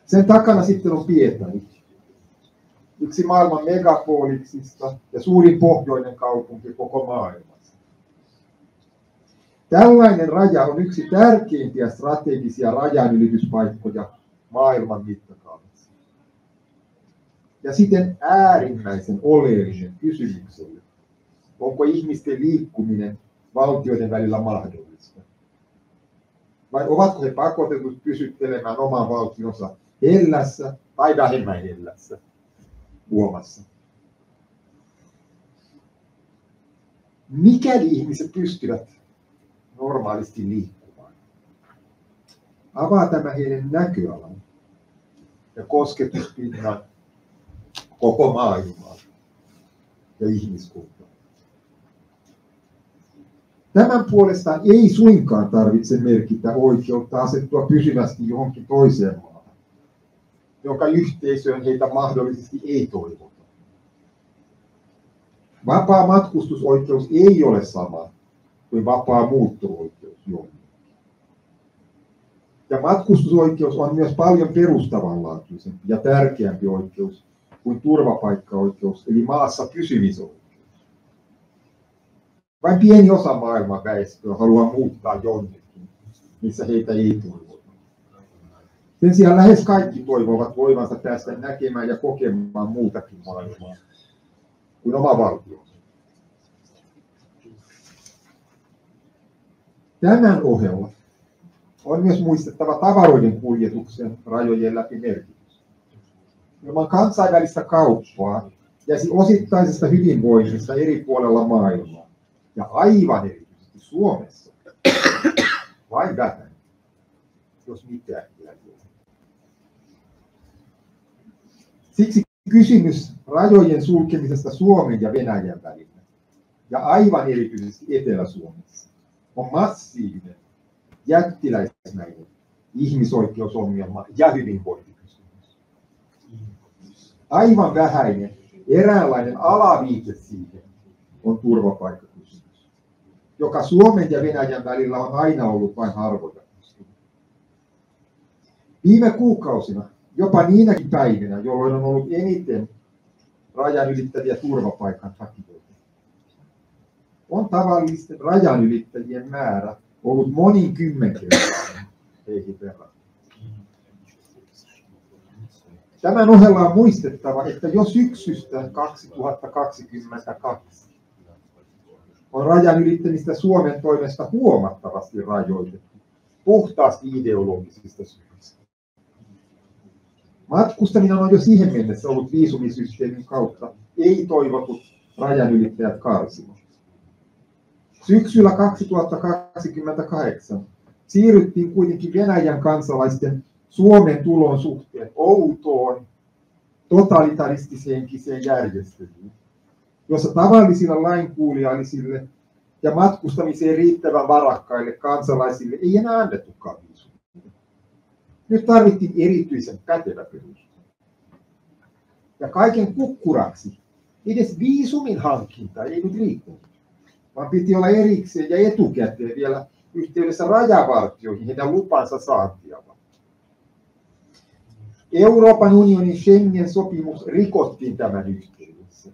Sen takana sitten on Pietari, yksi maailman megapoliksista ja suurin pohjoinen kaupunki koko maailmassa. Tällainen raja on yksi tärkeimpiä strategisia rajanylityspaikkoja maailman mittakaavassa. Ja siten äärimmäisen oleellinen kysymykselle, onko ihmisten liikkuminen valtioiden välillä mahdollista? Vai ovatko he pakotetut pysyttelemään oman valtionsa hellässä tai vähemmän hellässä uomassa? Mikäli ihmiset pystyvät normaalisti liikkumaan, avaa tämä heidän näköalan ja kosketuspinnan koko maailmaa ja ihmiskuntaa. Tämän puolestaan ei suinkaan tarvitse merkitä oikeutta asettua pysyvästi johonkin toiseen maahan, jonka yhteisöön heitä mahdollisesti ei toivota. Vapaa matkustusoikeus ei ole sama kuin vapaa muutto-oikeus johonkin. Ja matkustusoikeus on myös paljon perustavanlaatuisempi ja tärkeämpi oikeus kuin turvapaikkaoikeus, eli maassa pysymisoikeus. Vain pieni osa maailman väestöä haluaa muuttaa jonnekin, missä heitä ei toivota. Sen sijaan lähes kaikki toivovat voivansa päästä näkemään ja kokemaan muutakin maailmaa kuin oma valtio. Tämän ohella on myös muistettava tavaroiden kuljetuksen rajojen läpi merkitys. Ilman kansainvälistä kauppaa jäisi osittaisesta hyvinvoinnista eri puolella maailmaa, ja aivan erityisesti Suomessa, vain vähän, jos mitään jäljellä. Siksi kysymys rajojen sulkemisesta Suomen ja Venäjän välillä, ja aivan erityisesti Etelä-Suomessa, on massiivinen, jättiläismäinen ihmisoikeusongelma ja hyvinvointikysymys. Aivan vähäinen, eräänlainen alaviite siihen on turvapaikkakysymys, joka Suomen ja Venäjän välillä on aina ollut vain harvoja. Viime kuukausina, jopa niinäkin päivinä, jolloin on ollut eniten rajan ylittäviä turvapaikanhakijoita, on tavallisten rajan ylittäjien määrä ollut monin kymmenkertainen heihin verrattuna. Tämän ohella on muistettava, että jo syksystä 2022 on rajan ylittämistä Suomen toimesta huomattavasti rajoitettu, puhtaasti ideologisista syistä. Matkustaminen on jo siihen mennessä ollut viisumisysteemin kautta ei-toivotut rajanylittäjät karsivat. Syksyllä 2028 siirryttiin kuitenkin Venäjän kansalaisten Suomen tulon suhteen outoon, totalitaristishenkiseen järjestelyyn, jossa tavallisilla lainkuuliaisille ja matkustamiseen riittävän varakkaille kansalaisille ei enää annettukaan viisumia. Nyt tarvittiin erityisen pätevä peruste. Ja kaiken kukkuraksi edes viisumin hankinta ei nyt riittänyt, vaan piti olla erikseen ja etukäteen vielä yhteydessä rajavartioihin heidän lupansa saantia. Euroopan unionin Schengen-sopimus rikottiin tämän yhteydessä,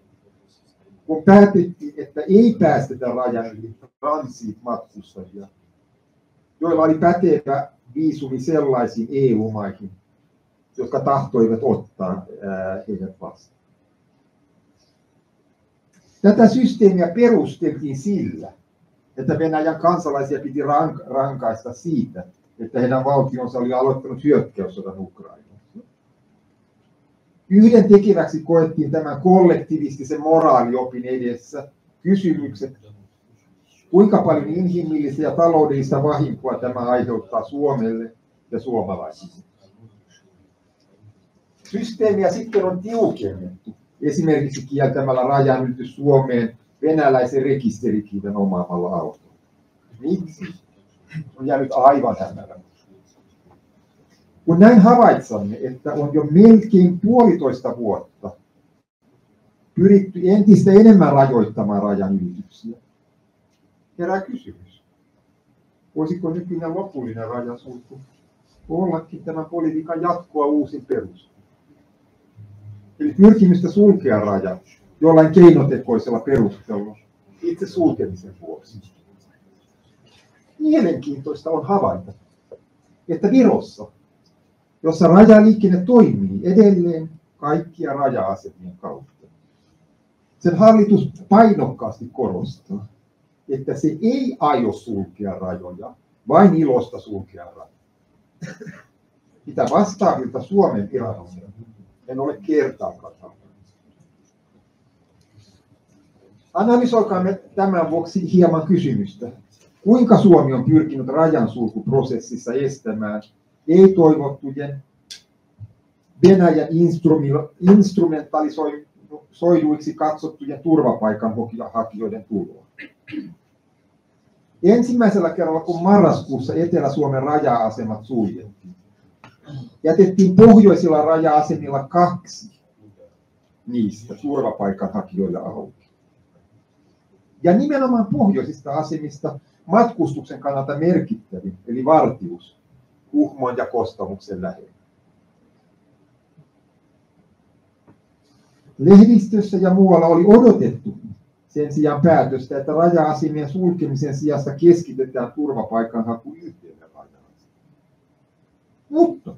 kun päätettiin, että ei päästetä rajan yli transit-matkustajia, joilla oli pätevä viisumi sellaisiin EU-maihin, jotka tahtoivat ottaa heidät vastaan. Tätä systeemiä perusteltiin sillä, että Venäjän kansalaisia piti rankaista siitä, että heidän valtionsa oli aloittanut hyökkäyssodan Ukrainaan. Yhdentekeväksi koettiin tämän kollektivistisen moraaliopin edessä kysymykset, kuinka paljon inhimillistä ja taloudellista vahinkoa tämä aiheuttaa Suomelle ja suomalaisille. Systeemiä sitten on tiukennettu, esimerkiksi kieltämällä rajanylitys Suomeen venäläisen rekisterikiven omaamalla autolla. Miksi? On jäänyt aivan hämärä. Kun näin havaitsamme, että on jo melkein 1,5 vuotta pyritty entistä enemmän rajoittamaan rajanylityksiä, herää kysymys. Voisiko nykyinen lopullinen rajasulku ollakin tämän politiikan jatkoa uusin perustein? Eli pyrkimystä sulkea raja jollain keinotekoisella perusteella itse sulkemisen vuoksi. Mielenkiintoista on havaita, että Virossa, jossa rajaliikenne toimii edelleen kaikkia raja-asemien kautta, sen hallitus painokkaasti korostaa, että se ei aio sulkea rajoja, vain ilosta sulkea rajoja. Mitä vastaavilta Suomen viranomaisilta en ole kertaakaan havainnut. Analysoikaamme tämän vuoksi hieman kysymystä, kuinka Suomi on pyrkinyt rajansulkuprosessissa estämään ei-toivottujen Venäjän instrumentalisoiduiksi katsottujen turvapaikanhakijoiden tuloa. Ensimmäisellä kerralla, kun marraskuussa Etelä-Suomen raja-asemat suljettiin, jätettiin pohjoisilla raja-asemilla 2 niistä turvapaikanhakijoille auki. Ja nimenomaan pohjoisista asemista matkustuksen kannalta merkittävin, eli Vartius, Kuhmon ja Kostamuksen lähellä. Lehdistössä ja muualla oli odotettu sen sijaan päätöstä, että raja-asemien sulkemisen sijasta keskitetään turvapaikanhaku yhteydelle raja-asemille. Mutta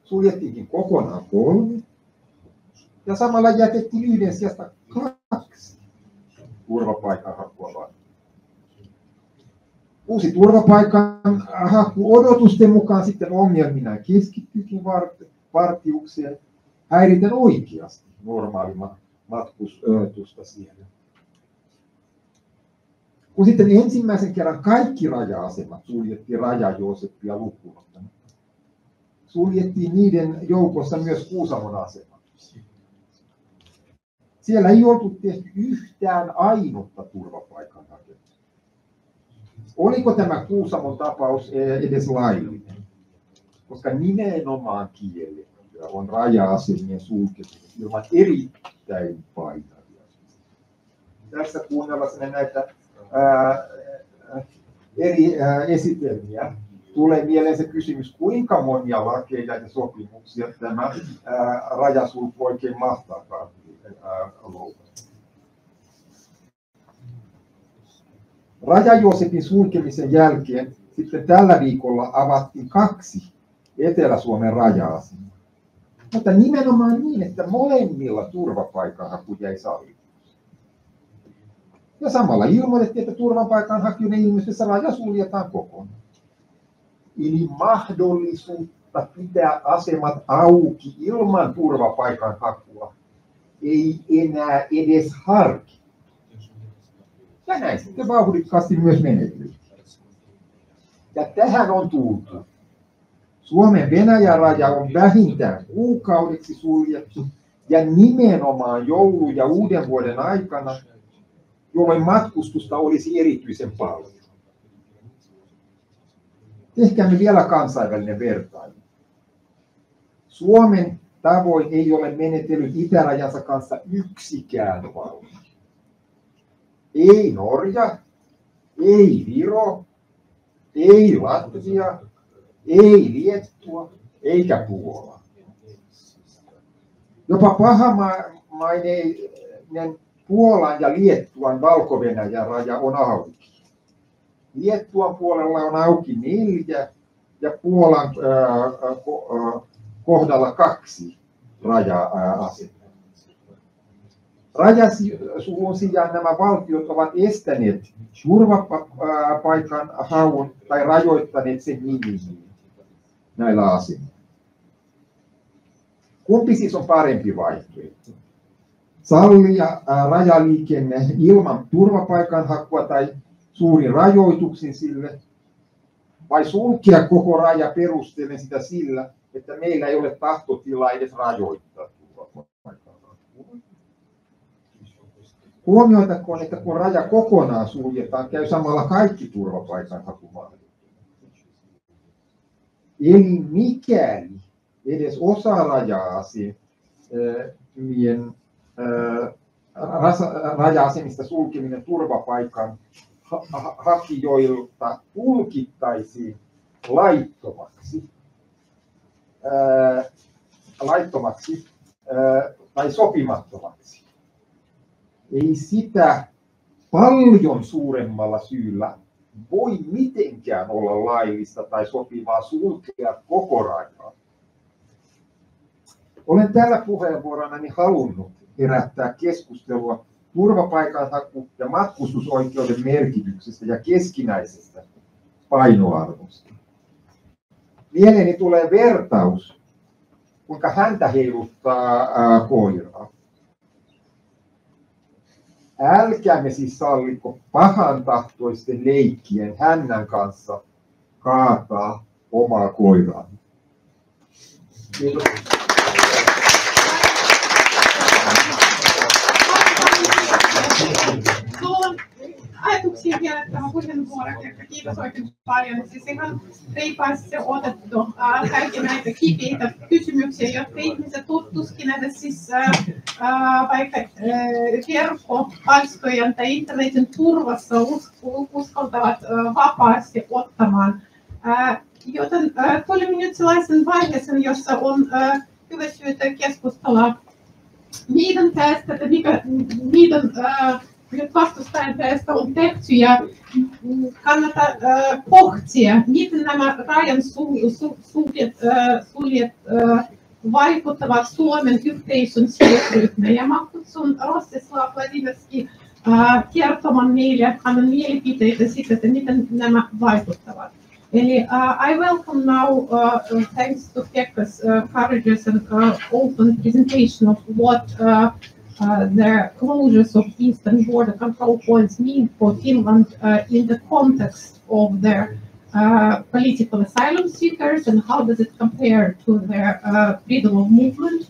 suljettiinkin kokonaan 3 ja samalla jätettiin 1 sijasta 2 turvapaikanhakua varten. Uusi turvapaikanhaku odotusten mukaan sitten ongelmina keskittyykin Vartiukseen häiriten oikeasti normaalia matkustusta siellä. Kun sitten ensimmäisen kerran kaikki raja-asemat suljettiin Raja-Joosepia lukuun ottamatta, suljettiin niiden joukossa myös Kuusamon asema. Siellä ei oltu tehty yhtään ainutta turvapaikanhakemusta. Oliko tämä Kuusamon tapaus edes laillinen? Koska nimenomaan kiellettyä on raja-asemien sulkeminen ilman erittäin painavia. Tässä kuunnellessa näitä eri esitelmiä tulee mieleen se kysymys, kuinka monia lakeja ja sopimuksia tämä rajasulku oikein mahtaakaan loukata. Raja-Joosepin sulkemisen jälkeen sitten tällä viikolla avattiin 2 Etelä-Suomen raja-asemaa. Mutta nimenomaan niin, että molemmilla turvapaikanhaku jäi sallituksi. Ja samalla ilmoitettiin, että turvapaikanhakijoiden ilmestyessä raja suljetaan kokonaan. Eli mahdollisuutta pitää asemat auki ilman turvapaikanhakua ei enää edes harkittu. Ja näin sitten vauhdikkaasti myös menettelyt. Ja tähän on tultu. Suomen Venäjä-raja on vähintään kuukaudeksi suljettu ja nimenomaan joulu- ja uuden vuoden aikana, jolloin matkustusta olisi erityisen paljon. Tehkäämme vielä kansainvälinen vertailu. Suomen tavoin ei ole menetellyt itärajansa kanssa yksikään valtio. Ei Norja, ei Viro, ei Latvia, ei Liettua, eikä Puola. Jopa pahamainen Puolan ja Liettuan Valko-Venäjän raja on auki. Liettuan puolella on auki 4 ja Puolan kohdalla 2 raja-asemaa. Rajasulun sijaan nämä valtiot ovat estäneet turvapaikan haun tai rajoittaneet sen minimiin näillä asemilla. Kumpi siis on parempi vaihtoehto? Sallia rajaliikenne ilman turvapaikanhakua tai suurin rajoituksin sille, vai sulkea koko raja perustellen sitä sillä, että meillä ei ole tahtotilaa edes rajoittaa turvapaikanhakua? Huomioitakoon, että kun raja kokonaan suljetaan, käy samalla kaikki turvapaikanhakumahdollisuudet. Eli mikäli edes osa raja-asemista sulkeminen turvapaikan hakijoilta tulkittaisiin laittomaksi tai sopimattomaksi, ei sitä paljon suuremmalla syyllä voi mitenkään olla laillista tai sopivaa sulkea koko rajaa. Olen tällä puheenvuorollani halunnut herättää keskustelua turvapaikanhaku- ja matkustusoikeuden merkityksestä ja keskinäisestä painoarvosta. Mieleeni tulee vertaus, kuinka häntä heiluttaa koiraa. Älkäämme siis salliko pahantahtoisten leikkien hännän kanssa kaataa omaa koiraa. Kiitos. Ajatuksia vielä tähän puheenvuoroon, kiitos oikein paljon. Siis ihan reippaasti otettu kaikki näitä kipeitä kysymyksiä, jotka ihmiset tuskin edes siis vaikka verkkopalstojen tai internetin turvassa uskaltavat vapaasti ottamaan. Joten tulimme nyt sellaisen vaiheeseen, jossa on hyvä syytä keskustella niiden tästä, että niiden nyt vastustajan tästä on tehty ja kannattaa pohtia, miten nämä rajan suljet vaikuttavat Suomen yhteisön sidosryhmään. Ja mä kutsun Rostislav Vladimirski kertomaan meille hänen mielipiteitä siitä, että miten nämä vaikuttavat. Eli I welcome now, thanks to Pekka's courageous and open presentation of what the closures of eastern border control points mean for Finland in the context of their political asylum seekers and how does it compare to their freedom of movement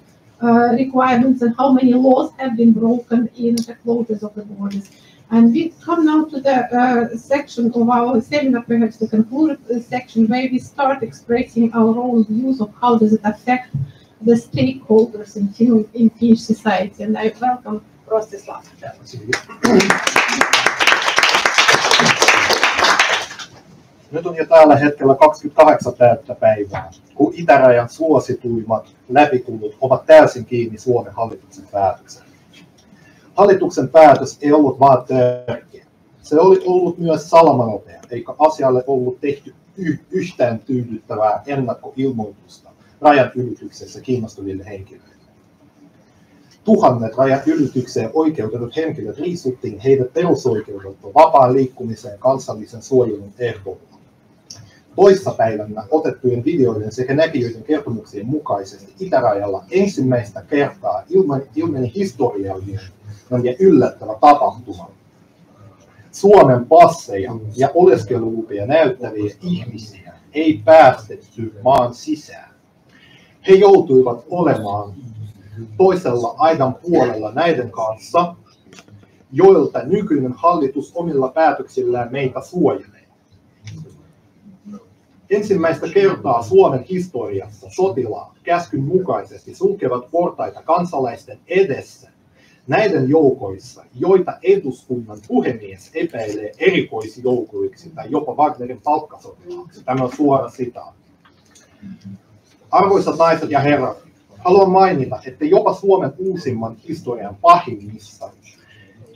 requirements and how many laws have been broken in the closures of the borders. And we come now to the section of our seminar, perhaps the concluded section, where we start expressing our own views of how does it affect the stakeholders in Finnish society. And I welcome Rostislav. Nyt on jo tällä hetkellä 28 täyttä päivää, kun itärajan suosituimmat läpikulut ovat täysin kiinni Suomen hallituksen päätöksen. Hallituksen päätös ei ollut vain törkeä. Se oli ollut myös salamanopea, eikä asialle ollut tehty yhtään tyydyttävää ennakkoilmoitusta rajan ylityksessä kiinnostaville henkilöille. Tuhannet rajan ylitykseen oikeutetut henkilöt riisuttiin heidät perusoikeudelta vapaan liikkumiseen kansallisen suojelun ehdolla. Toissapäivänä otettujen videoiden sekä näkijöiden kertomuksien mukaisesti itärajalla ensimmäistä kertaa ilmeni historiallinen ja yllättävä tapahtuma. Suomen passeja ja oleskelulupia näyttäviä ihmisiä ei päästetty maan sisään. He joutuivat olemaan toisella aidan puolella näiden kanssa, joilta nykyinen hallitus omilla päätöksillään meitä suojelee. Ensimmäistä kertaa Suomen historiassa sotilaat käskyn mukaisesti sulkevat portaita kansalaisten edessä näiden joukoissa, joita eduskunnan puhemies epäilee erikoisjoukoiksi tai jopa Wagnerin palkkasotilaaksi. Tämä on suora sitaatti. Arvoisat naiset ja herrat, haluan mainita, että jopa Suomen uusimman historian pahimmissa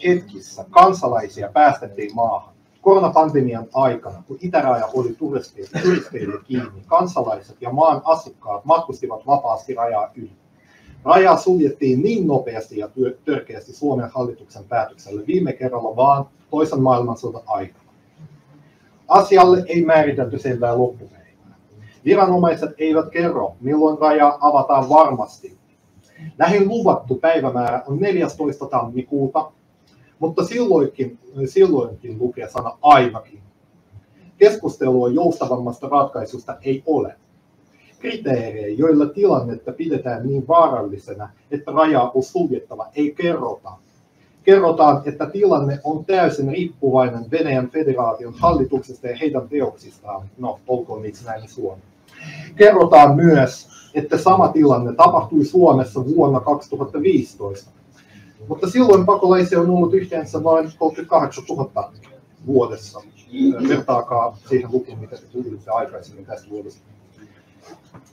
hetkissä kansalaisia päästettiin maahan. Koronapandemian aikana, kun itäraja oli turisteille kiinni, kansalaiset ja maan asukkaat matkustivat vapaasti rajaa yli. Rajaa suljettiin niin nopeasti ja törkeästi Suomen hallituksen päätöksellä viime kerralla vaan toisen maailmansodan aikana. Asialle ei määritelty selvää loppupäivää. Viranomaiset eivät kerro, milloin raja avataan varmasti. Lähin luvattu päivämäärä on 14. tammikuuta, mutta silloinkin lukee sana ainakin. Keskustelua joustavammasta ratkaisusta ei ole. Kriteerejä, joilla tilannetta pidetään niin vaarallisena, että rajaa on suljettava, ei kerrota. Kerrotaan, että tilanne on täysin riippuvainen Venäjän federaation hallituksesta ja heidän teoksistaan. No, olkoon miksi näin Suomi. Kerrotaan myös, että sama tilanne tapahtui Suomessa vuonna 2015. Mutta silloin pakolaisia on ollut yhteensä noin 38 000 vuodessa. Vertaakaa siihen lukuun, mitä tulitte aikaisemmin tästä vuodesta.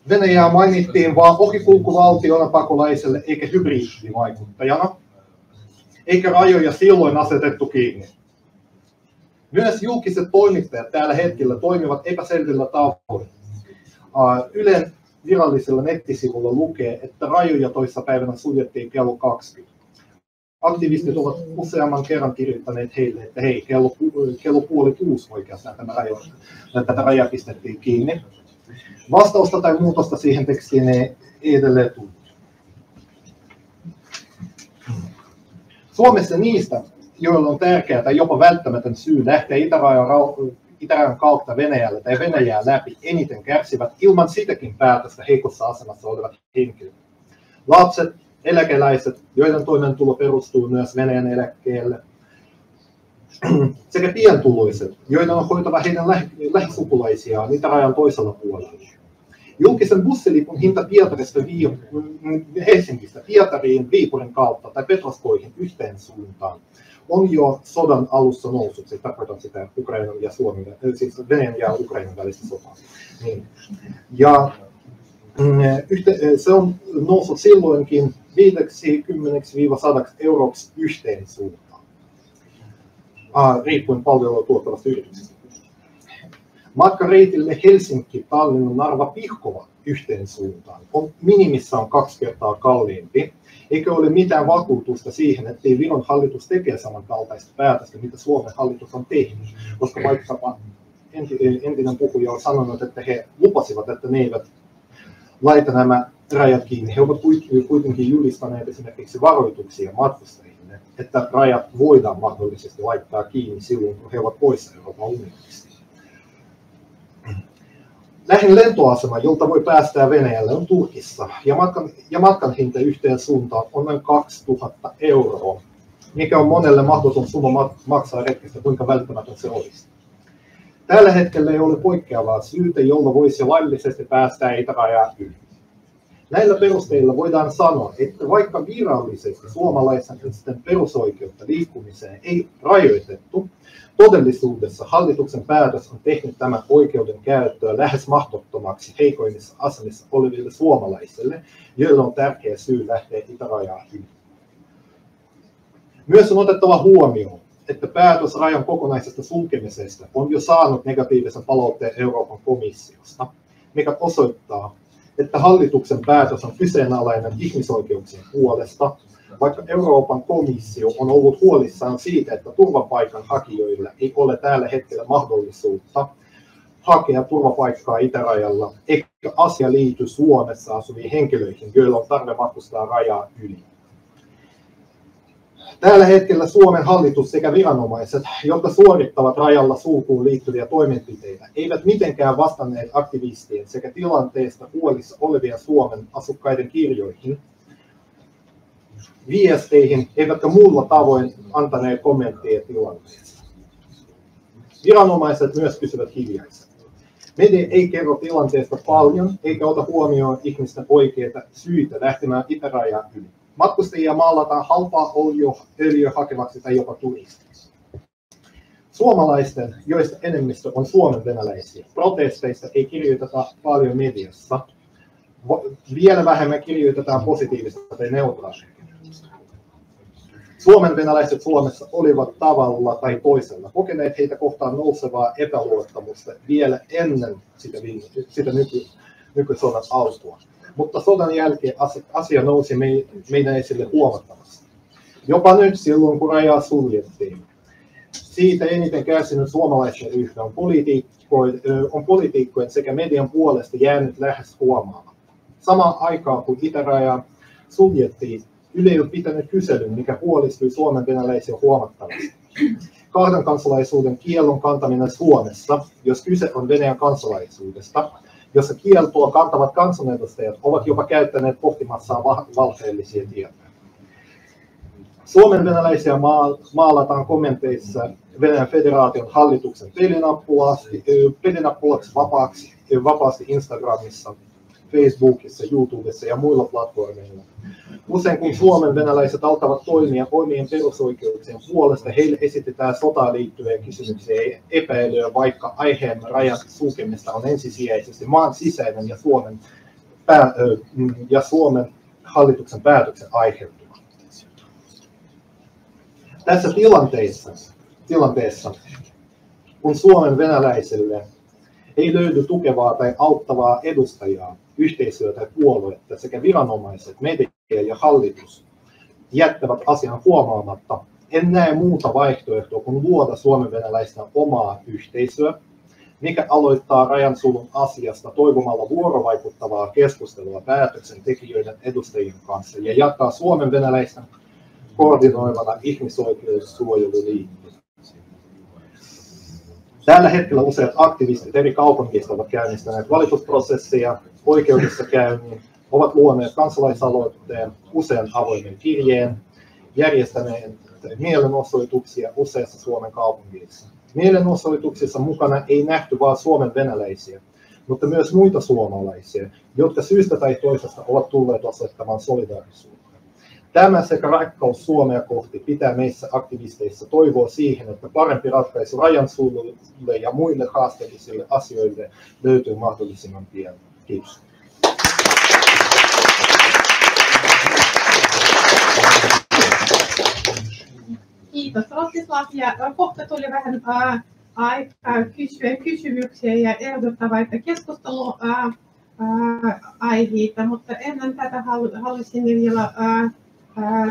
Venäjää mainittiin vain ohikulkuvaltiona pakolaiselle eikä hybridivaikuttajana, eikä rajoja silloin asetettu kiinni. Myös julkiset toimittajat tällä hetkellä toimivat epäselvillä tavoin. Ylen virallisella nettisivulla lukee, että rajoja toissapäivänä suljettiin kello 20. Aktivistit ovat useamman kerran kirjoittaneet heille, että hei, kello 5:30 oikeastaan tätä rajaa pistettiin kiinni. Vastausta tai muutosta siihen tekstiin ei edelleen tullut. Suomessa niistä, joilla on tärkeää tai jopa välttämätön syy lähteä itärajan kautta Venäjälle tai Venäjää läpi, eniten kärsivät ilman sitäkin päätöstä heikossa asemassa olevat henkilöt. Lapset, eläkeläiset, joiden toimeentulo perustuu myös Venäjän eläkkeelle, sekä pientuloiset, joiden on hoitava heidän lähisukulaisiaan itärajan toisella puolella. Julkisen bussilipun hinta Pietarista Helsingistä Pietariin, Viipurin kautta tai Petroskoihin yhteen suuntaan on jo sodan alussa noussut, siis tarkoitan sitä Ukrainan ja Suomen, siis Venäjän ja Ukrainan välistä sotaa. Niin. Ja se on noussut silloinkin 50–100 euroksi yhteen suuntaan, riippuen palvelua tuottavasta yrityksestä. Matkareitille Helsinki, Tallinna, Narva, Pihkova yhteen suuntaan on minimissaan 2 kertaa kalliimpi, eikä ole mitään vakuutusta siihen, ettei Viron hallitus tekee samankaltaista päätöstä, mitä Suomen hallitus on tehnyt, koska vaikkapa entinen puhuja on sanonut, että he lupasivat, että ne eivät laita nämä rajat kiinni. He ovat kuitenkin julistaneet esimerkiksi varoituksia matkustajille, että rajat voidaan mahdollisesti laittaa kiinni silloin, kun he ovat poissa Euroopan unionista. Lähin lentoasema, jolta voi päästää Venäjälle, on Turkissa, ja matkan hinta yhteen suuntaan on noin 2000 €, mikä on monelle mahdoton summa maksaa retkestä, kuinka välttämätön se olisi. Tällä hetkellä ei ole poikkeavaa syytä, jolla voisi laillisesti päästää itärajaa yli. Näillä perusteilla voidaan sanoa, että vaikka virallisesti suomalaisen perusoikeutta liikkumiseen ei rajoitettu, todellisuudessa hallituksen päätös on tehnyt tämän oikeuden käyttöä lähes mahdottomaksi heikoimmissa asemissa oleville suomalaisille, joilla on tärkeä syy lähteä itärajaa yli. Myös on otettava huomioon, että päätös rajan kokonaisesta sulkemisesta on jo saanut negatiivisen palautteen Euroopan komissiosta, mikä osoittaa, että hallituksen päätös on kyseenalainen ihmisoikeuksien puolesta, vaikka Euroopan komissio on ollut huolissaan siitä, että turvapaikanhakijoilla ei ole tällä hetkellä mahdollisuutta hakea turvapaikkaa itärajalla, eikä asia liity Suomessa asuviin henkilöihin, joilla on tarve matkustaa rajaa yli. Tällä hetkellä Suomen hallitus sekä viranomaiset, jotka suorittavat rajalla sulkuun liittyviä toimenpiteitä, eivät mitenkään vastanneet aktivistien sekä tilanteesta huolissa olevien Suomen asukkaiden kirjoihin, viesteihin, eivätkä muulla tavoin antaneet kommentteja tilanteesta. Viranomaiset myös pysyvät hiljaisia. Media ei kerro tilanteesta paljon, eikä ota huomioon ihmisten oikeita syitä lähtemään itärajaa yli. Matkustajia maalataan halpaa öljyä hakevaksi tai jopa turistiksi. Suomalaisten, joista enemmistö on suomenvenäläisiä, protesteista ei kirjoiteta paljon mediassa. Vielä vähemmän kirjoitetaan positiivista tai neutraalia. Suomenvenäläiset Suomessa olivat tavalla tai toisella kokeneet heitä kohtaan nousevaa epäluottamusta vielä ennen sitä nykysodan alkua. Mutta sodan jälkeen asia nousi meidän esille huomattavasti. Jopa nyt silloin, kun rajaa suljettiin. Siitä eniten kärsinyt suomalaisten ryhmä on poliitikkojen sekä median puolesta jäänyt lähes huomaamatta. Samaan aikaan, kun itäraja suljettiin, Yle on pitänyt kyselyn, mikä huolistui suomenvenäläisiä huomattavasti. Kahden kansalaisuuden kiellon kantaminen Suomessa, jos kyse on Venäjän kansalaisuudesta, jossa kieltoa kantavat kansanedustajat ovat jopa käyttäneet pohtimassaan valheellisia tietoja. Suomenvenäläisiä maalataan kommenteissa Venäjän federaation hallituksen pelinappulaksi vapaasti Instagramissa, Facebookissa, YouTubessa ja muilla platformeilla. Usein kun suomenvenäläiset alkavat toimia omien perusoikeuksien puolesta, heille esitetään sotaan liittyviä kysymyksiä ja epäilyjä, vaikka aiheen rajan sulkemista on ensisijaisesti maan sisäinen ja Suomen hallituksen päätöksen aiheuttuma. Tässä tilanteessa, kun Suomen venäläisille ei löydy tukevaa tai auttavaa edustajaa, yhteisöä tai puoluetta sekä viranomaiset, media ja hallitus jättävät asian huomaamatta, en näe muuta vaihtoehtoa kuin luoda suomenvenäläistä omaa yhteisöä, mikä aloittaa rajansulun asiasta toivomalla vuorovaikuttavaa keskustelua päätöksentekijöiden edustajien kanssa ja jatkaa suomenvenäläistä koordinoivana ihmisoikeussuojeluliittona. Tällä hetkellä useat aktivistit eri kaupungeista ovat käynnistäneet valitusprosesseja, oikeudessa käynnin, ovat luoneet kansalaisaloitteen, usean avoimen kirjeen, järjestäneet mielenosoituksia useissa Suomen kaupungeissa. Mielenosoituksissa mukana ei nähty vain Suomen venäläisiä, mutta myös muita suomalaisia, jotka syystä tai toisesta ovat tulleet osoittamaan solidaarisuutta. Tämä sekä rakkaus Suomea kohti pitää meissä aktivisteissa toivoa siihen, että parempi ratkaisu rajansululle ja muille haasteellisille asioille löytyy mahdollisimman pian. Kiitos. Kiitos Rostislav. Ja kohta tuli vähän aikaa kysyä kysymyksiä ja ehdottavaita keskusteluaiheita, mutta ennen tätä haluaisin vielä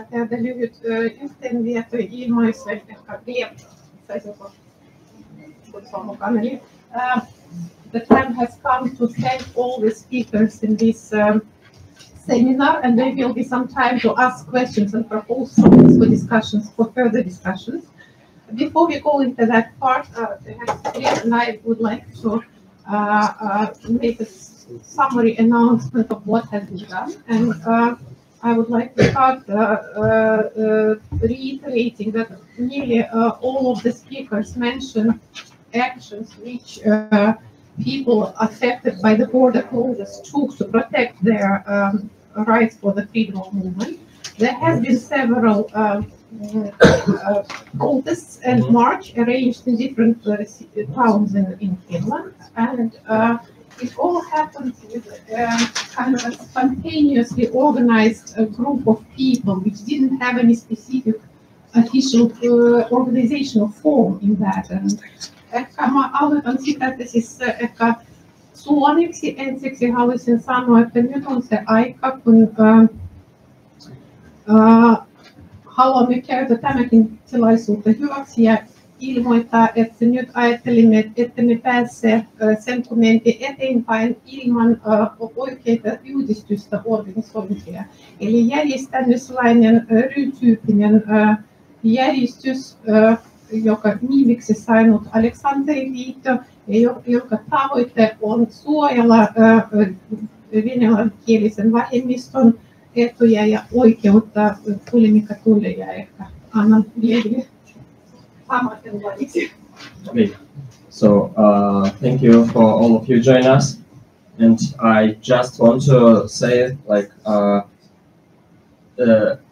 tehdä lyhyt yhteenveto ilmaisu, ehkä saisiko mukana. The time has come to thank all the speakers in this seminar, and there will be some time to ask questions and propose topics for discussions, for further discussions. Before we go into that part, and I would like to make a summary announcement of what has been done, and I would like to start reiterating that nearly all of the speakers mentioned actions which people affected by the border closures took to protect their rights for the freedom of movement. There has been several protests and march arranged in different towns in Finland, and it all happened with kind of a spontaneously organized group of people which didn't have any specific official organizational form in that. And ehkä mä aloitan sitä, että siis ehkä Suomeksi ensiksi haluaisin sanoa, että nyt on se aika, kun haluamme käyttää tämäkin tilaisuutta hyväksi ja ilmoittaa, että nyt ajattelimme, että me pääsemme sen kummemmin eteenpäin ilman oikeita yhdistystä organisointia. Eli järjestämme sellainen ryhmätyyppinen järjestys, joka nimiksi saanut Aleksanteri-liitto, jonka tavoite on suojella venäjänkielisen vähemmistön etuja ja oikeutta. Tuli mikä tuli ja ehkä annan vielä ammattilaisiksi. Okay. So thank you for all of you joining us, and I just want to say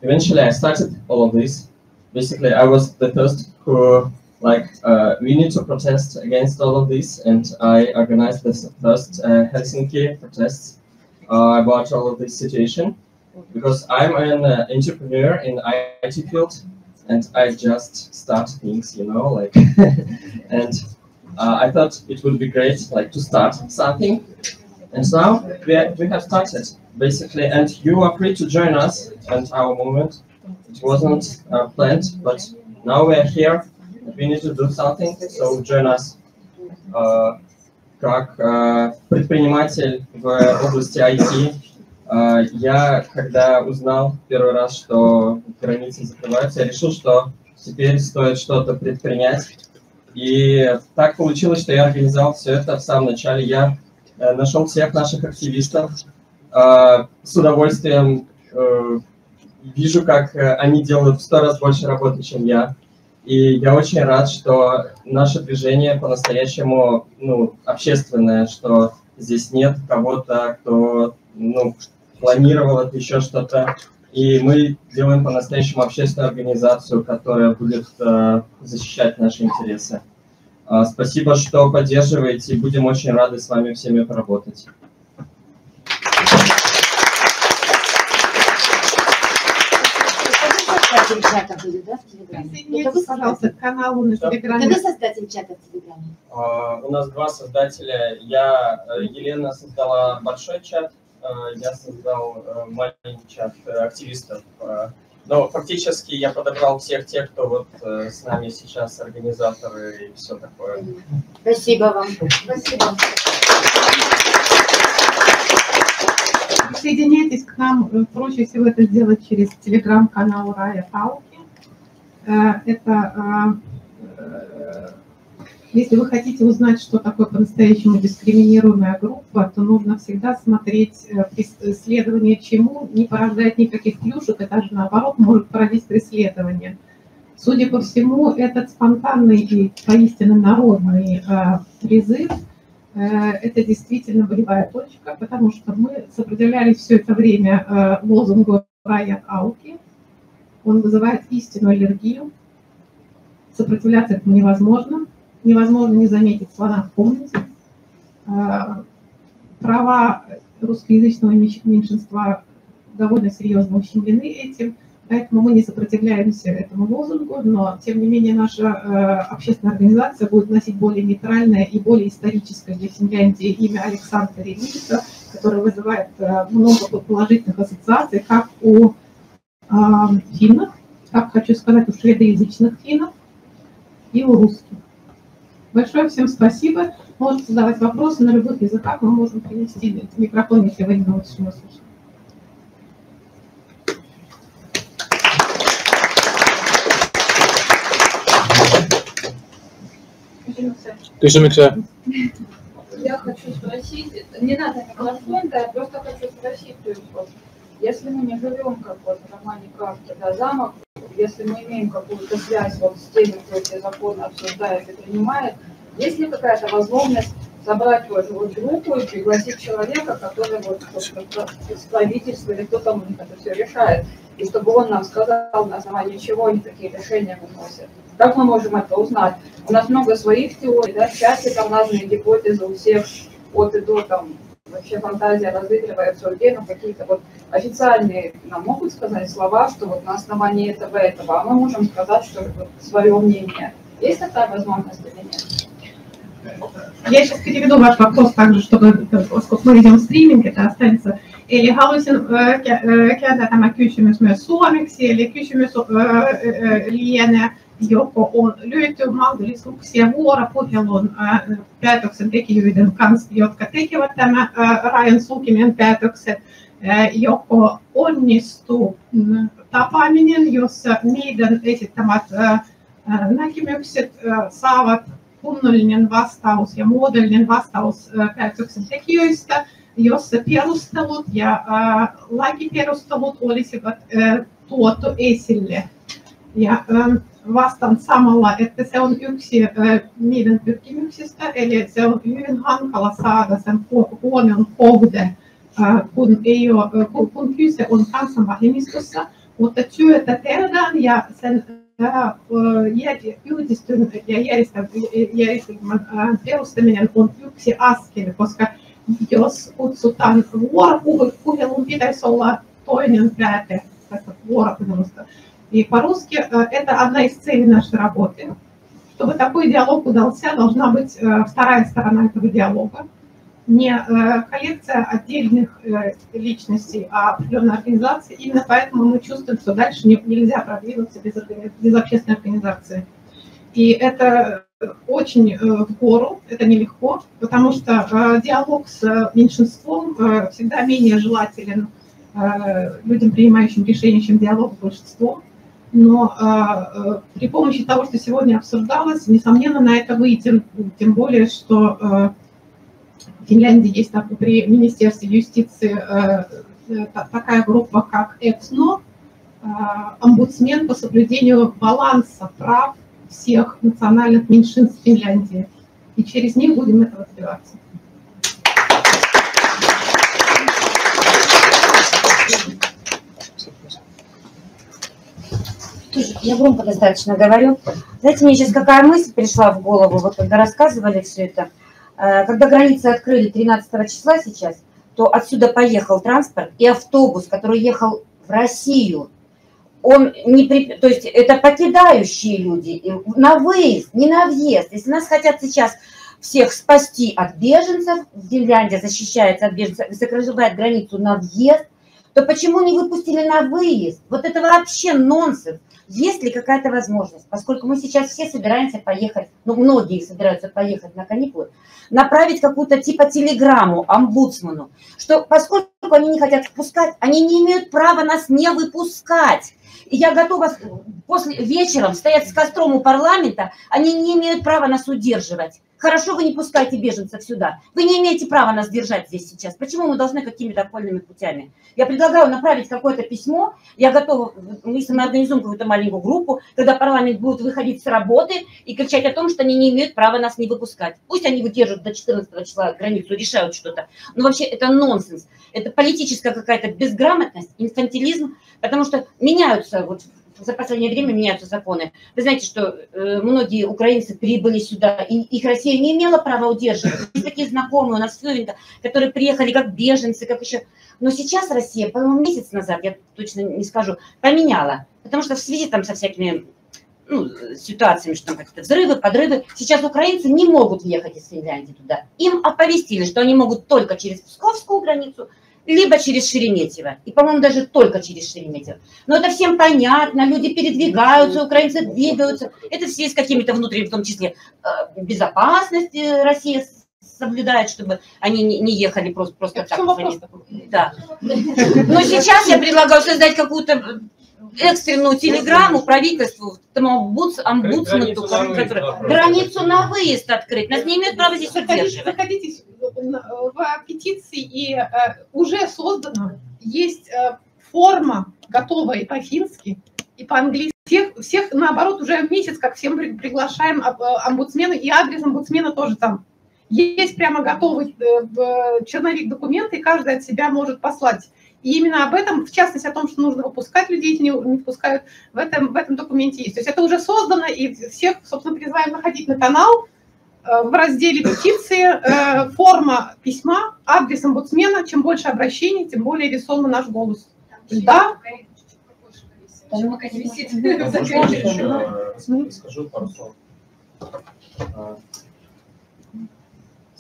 eventually I started all of this. Basically, I was the first who we need to protest against all of this, and I organized the first Helsinki protests about all of this situation, because I'm an entrepreneur in IT field, and I just start things, you know, like, and I thought it would be great, like, to start something, and now we have started, basically, and you are free to join us and our movement. It wasn't planned, but now we are here. We need to do something, so join us. Как предприниматель в области IT, я, когда узнал первый раз, что границы закрываются, я решил, что теперь стоит что-то предпринять. И так получилось, что я организовал все это в самом начале. Я нашел всех наших активистов, с удовольствием вижу, как они делают в 100 раз больше работы, чем я. И я очень рад, что наше движение по-настоящему общественное, что здесь нет кого-то, кто планировал это, еще что-то. И мы делаем по-настоящему общественную организацию, которая будет защищать наши интересы. Спасибо, что поддерживаете, и будем очень рады с вами всеми поработать. Присоединяйтесь, пожалуйста, к каналу на Телеграме. Кто создатель чата в Телеграме? У нас два создателя. Елена создала большой чат, я создал маленький чат активистов. Но фактически я подобрал всех тех, кто вот с нами сейчас, организаторы и все такое. Спасибо вам. Спасибо. Присоединяйтесь к нам, проще всего это сделать через телеграм-канал Riot Alki. Это, если вы хотите узнать, что такое по-настоящему дискриминируемая группа, то нужно всегда смотреть преследование чему, не порождает никаких плюшек, и даже наоборот может породить преследование. Судя по всему, этот спонтанный и поистине народный призыв — это действительно болевая точка, потому что мы сопротивлялись все это время лозунгу Riot Alki. Он вызывает истинную аллергию. Сопротивляться этому невозможно. Невозможно не заметить слона в комнате. Права русскоязычного меньшинства довольно серьезно ущемлены этим, поэтому мы не сопротивляемся этому лозунгу, но, тем не менее, наша общественная организация будет носить более нейтральное и более историческое для Финляндии имя Алексантери-Лиитто, которое вызывает много положительных ассоциаций, как у финнов, как хочу сказать, у шведоязычных финнов и у русских. Большое всем спасибо. Можете задавать вопросы на любых языках, мы можем принести микрофон, если вы не научитесь нас слушать. Кysymyksiä? Я хочу спросить, не надо микрофон, да, я просто хочу спросить, то есть вот, если мы не живем как вот в романе Кафки, да, замок, если мы имеем какую-то связь вот с теми, кто эти законы обсуждает и принимает, есть ли какая-то возможность собрать тоже вот группу и пригласить человека, который вот из правительства или кто там у них это все решает, и чтобы он нам сказал, на основании чего они такие решения выносят? Как мы можем это узнать? У нас много своих теорий, да, в чате там разные гипотезы у всех от и до, там вообще фантазия разыгрывается у людей, но какие-то вот официальные нам могут сказать слова, что вот на основании этого, а мы можем сказать, что вот свое мнение. Есть такая возможность или нет? я сейчас переведу ваш вопрос также, чтобы, поскольку мы ведем стриминг, это останется. Eli haluaisin kääntää tämän kysymys myös suomeksi, eli kysymys lienee, joko on löytyy mahdollisuuksia vuoropuhelun päätöksentekijöiden kanssa, jotka tekevät tämä rajan sulkemien päätökset, joko onnistuu tapaaminen, jossa niiden esittämät näkemykset saavat kunnollinen vastaus ja muodollinen vastaus päätöksentekijöistä, jossa perustelut ja lakiperustelut olisivat tuotu esille. Ja vastaan samalla, että se on yksi niiden pyrkimyksistä, eli se on hyvin hankala saada sen huomion kohde, kun kyse on kansanvähemmistössä, mutta työtä tehdään ja sen yhdistyn ja järjestelmän perustaminen on yksi askel, koska jos kutsutaan vuoropuhelun, pitäisi olla toinen pääte tästä vuoropuhelusta. И по-русски это одна из целей нашей работы. Чтобы такой диалог удался, должна быть вторая сторона этого диалога. Не коллекция отдельных личностей, а определенная организация. Именно поэтому мы чувствуем, что дальше нельзя продвинуться без общественной организации. И это очень в гору, это нелегко, потому что диалог с меньшинством всегда менее желателен людям, принимающим решения, чем диалог с большинством. Но при помощи того, что сегодня обсуждалось, несомненно, на это выйдем, тем более, что в Финляндии есть при Министерстве юстиции такая группа, как ЭПСНО, омбудсмен по соблюдению баланса прав всех национальных меньшинств Финляндии. И через них будем этого добиваться. Я громко достаточно говорю. Знаете, мне сейчас какая мысль пришла в голову, вот когда рассказывали все это. Когда границы открыли 13 числа сейчас, то отсюда поехал транспорт, и автобус, который ехал в Россию, он не то есть это покидающие люди на выезд, не на въезд. Если нас хотят сейчас всех спасти от беженцев, Финляндия защищается от беженцев и закрывает границу на въезд, то почему не выпустили на выезд? Вот это вообще нонсенс. Есть ли какая-то возможность, поскольку мы сейчас все собираемся поехать, ну многие собираются поехать на каникулы, направить какую-то типа телеграмму омбудсману, что поскольку они не хотят впускать, они не имеют права нас не выпускать. И я готова вечером стоять с костром у парламента, они не имеют права нас удерживать. Хорошо, вы не пускаете беженцев сюда. Вы не имеете права нас держать здесь сейчас. Почему мы должны какими-то окольными путями? Я предлагаю направить какое-то письмо. Я готова, если мы организуем какую-то маленькую группу, когда парламент будет выходить с работы и кричать о том, что они не имеют права нас не выпускать. Пусть они выдерживают до 14 числа границу, решают что-то. Но вообще это нонсенс. Это политическая какая-то безграмотность, инфантилизм, потому что меняются вот за последнее время меняются законы. Вы знаете, что многие украинцы прибыли сюда, и их Россия не имела права удерживать. Есть такие знакомые у нас которые приехали как беженцы, как еще. Но сейчас Россия, по-моему, месяц назад, я точно не скажу, поменяла. Потому что в связи там со всякими ситуациями, что там какие-то взрывы, подрывы, сейчас украинцы не могут въехать из Финляндии туда. Им оповестили, что они могут только через Псковскую границу, либо через Шереметьево. И, по-моему, даже только через Шереметьево. Но это всем понятно, люди передвигаются, украинцы двигаются. Это все с какими-то внутренними, в том числе, безопасности Россия соблюдает, чтобы они не ехали просто так. Да. Но сейчас я предлагаю создать какую-то экстренную телеграмму правительству, омбудсмену, границу на выезд открыть. Нас не имеют права здесь удерживать. Заходите в петиции, и уже создана, есть форма готовая по-фински и по-английски. Всех, наоборот, уже месяц, как всем приглашаем омбудсмена, и адрес омбудсмена тоже там. Есть прямо готовый черновик документа, и каждый от себя может послать. И именно об этом, в частности, о том, что нужно выпускать людей, если не впускают, в этом документе есть. То есть это уже создано, и всех, собственно, призываем находить на канал в разделе петиции, форма письма, адрес омбудсмена. Чем больше обращений, тем более весомый наш голос. Да? Скажу пару слов.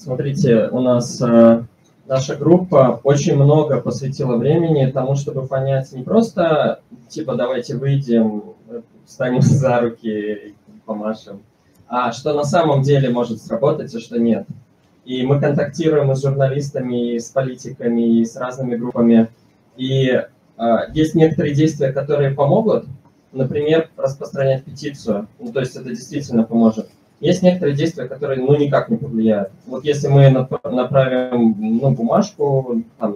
Смотрите, у нас наша группа очень много посвятила времени тому, чтобы понять не просто, типа, давайте выйдем, встанем за руки, помашем, а что на самом деле может сработать, а что нет. И мы контактируем и с журналистами, и с политиками, и с разными группами. И есть некоторые действия, которые помогут, например, распространять петицию, ну, то есть это действительно поможет. Есть некоторые действия, которые ну, никак не повлияют. Вот если мы направим бумажку, там,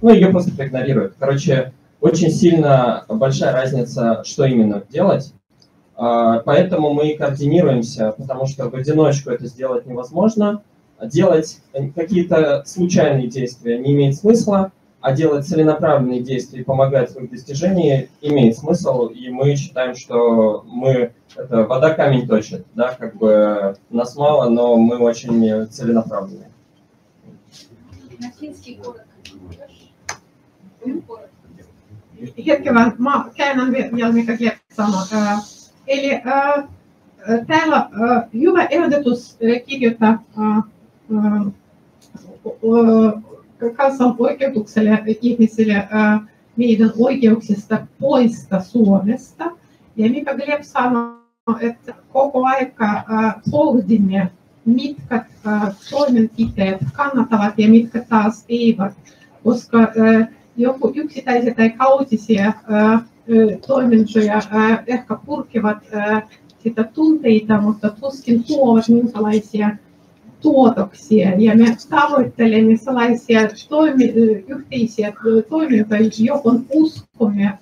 ее просто проигнорируют. Короче, очень сильно большая разница, что именно делать. Поэтому мы координируемся, потому что в одиночку это сделать невозможно. Делать какие-то случайные действия не имеет смысла, а делать целенаправленные действия и помогать в их достижении имеет смысл. И мы считаем, что это вода камень точит. Да? Как бы нас мало, но мы очень целенаправленные. Hetken vaan, mä käännän vielä mikä Klepp Eli täällä hyvä ehdotus kirjoittaa kansan ihmisille niiden oikeuksista poista Suomesta. Ja mikä Gleb sanoi, että koko aika pohdimme, mitkä toimenpiteet kannattavat ja mitkä taas eivät, koska joku yksittäisiä tai kautisia toimintoja ehkä purkivat sitä tunteita, mutta tuskin tuovat minkälaisia tuotoksia. Ja me tavoittelemme sellaisia yhteisiä toimintoja, johon uskomme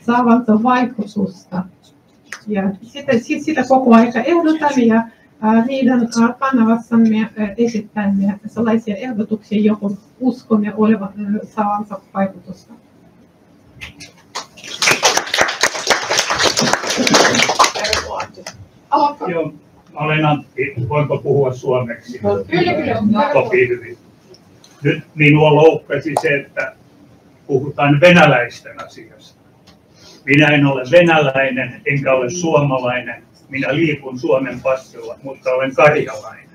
saavansa vaikutusta. Ja sitä koko aika ehdotamme ja meidän kanavassamme esittämme sellaisia ehdotuksia, johon uskomme olevan saavansa vaikutusta. Joo, olen Antti. Voinko puhua suomeksi? Kyllä. Sopii hyvin. Nyt minua loukkasi se, että puhutaan venäläisten asiasta. Minä en ole venäläinen, enkä ole suomalainen. Minä liikun Suomen passilla, mutta olen karjalainen.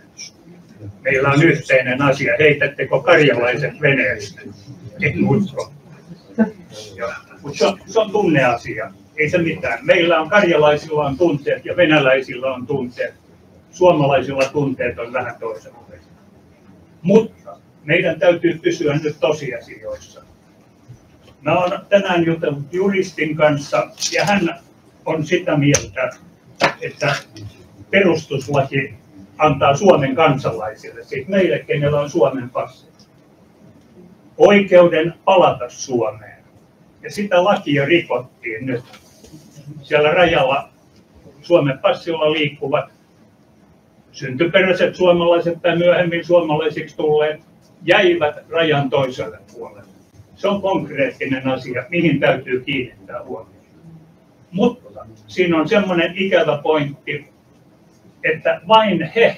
Meillä on yhteinen asia. Heitättekö karjalaiset veneestä? En usko. Mutta se on tunneasia. Ei se mitään. Meillä on karjalaisilla on tunteet ja venäläisillä on tunteet. Suomalaisilla tunteet on vähän toisenlaisia. Mutta meidän täytyy pysyä nyt tosiasioissa. Mä olen tänään jutellut juristin kanssa ja hän on sitä mieltä, että perustuslaki antaa Suomen kansalaisille, siis meille, kenellä on Suomen passi, oikeuden palata Suomeen. Ja sitä lakia rikottiin nyt. Siellä rajalla Suomen passilla liikkuvat syntyperäiset suomalaiset tai myöhemmin suomalaisiksi tulleet jäivät rajan toiselle puolelle. Se on konkreettinen asia, mihin täytyy kiinnittää huomiota. Mutta siinä on semmoinen ikävä pointti, että vain he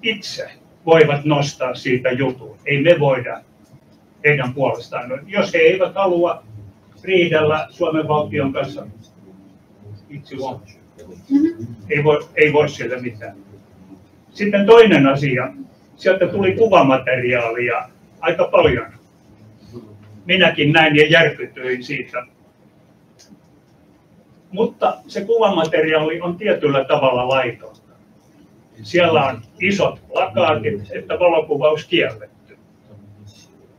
itse voivat nostaa siitä jutun. Ei me voida heidän puolestaan. Jos he eivät halua riidellä Suomen valtion kanssa, ei voi sieltä mitään. Sitten toinen asia. Sieltä tuli kuvamateriaalia aika paljon. Minäkin näin ja järkytyin siitä. Mutta se kuvamateriaali on tietyllä tavalla laitonta. Siellä on isot plakaatit, että valokuvaus kielletty.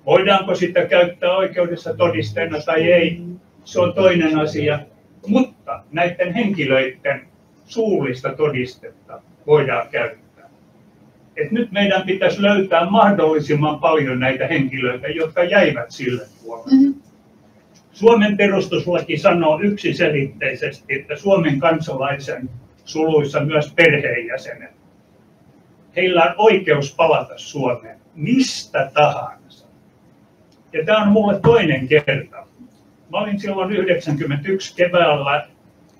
Voidaanko sitä käyttää oikeudessa todisteena tai ei, se on toinen asia. Mutta näiden henkilöiden suullista todistetta voidaan käyttää. Et nyt meidän pitäisi löytää mahdollisimman paljon näitä henkilöitä, jotka jäivät sille puolelle. Suomen perustuslaki sanoo yksiselitteisesti, että Suomen kansalaisen suluissa myös perheenjäsenet. Heillä on oikeus palata Suomeen mistä tahansa. Ja tämä on mulle toinen kerta. Mä olin silloin 91 keväällä,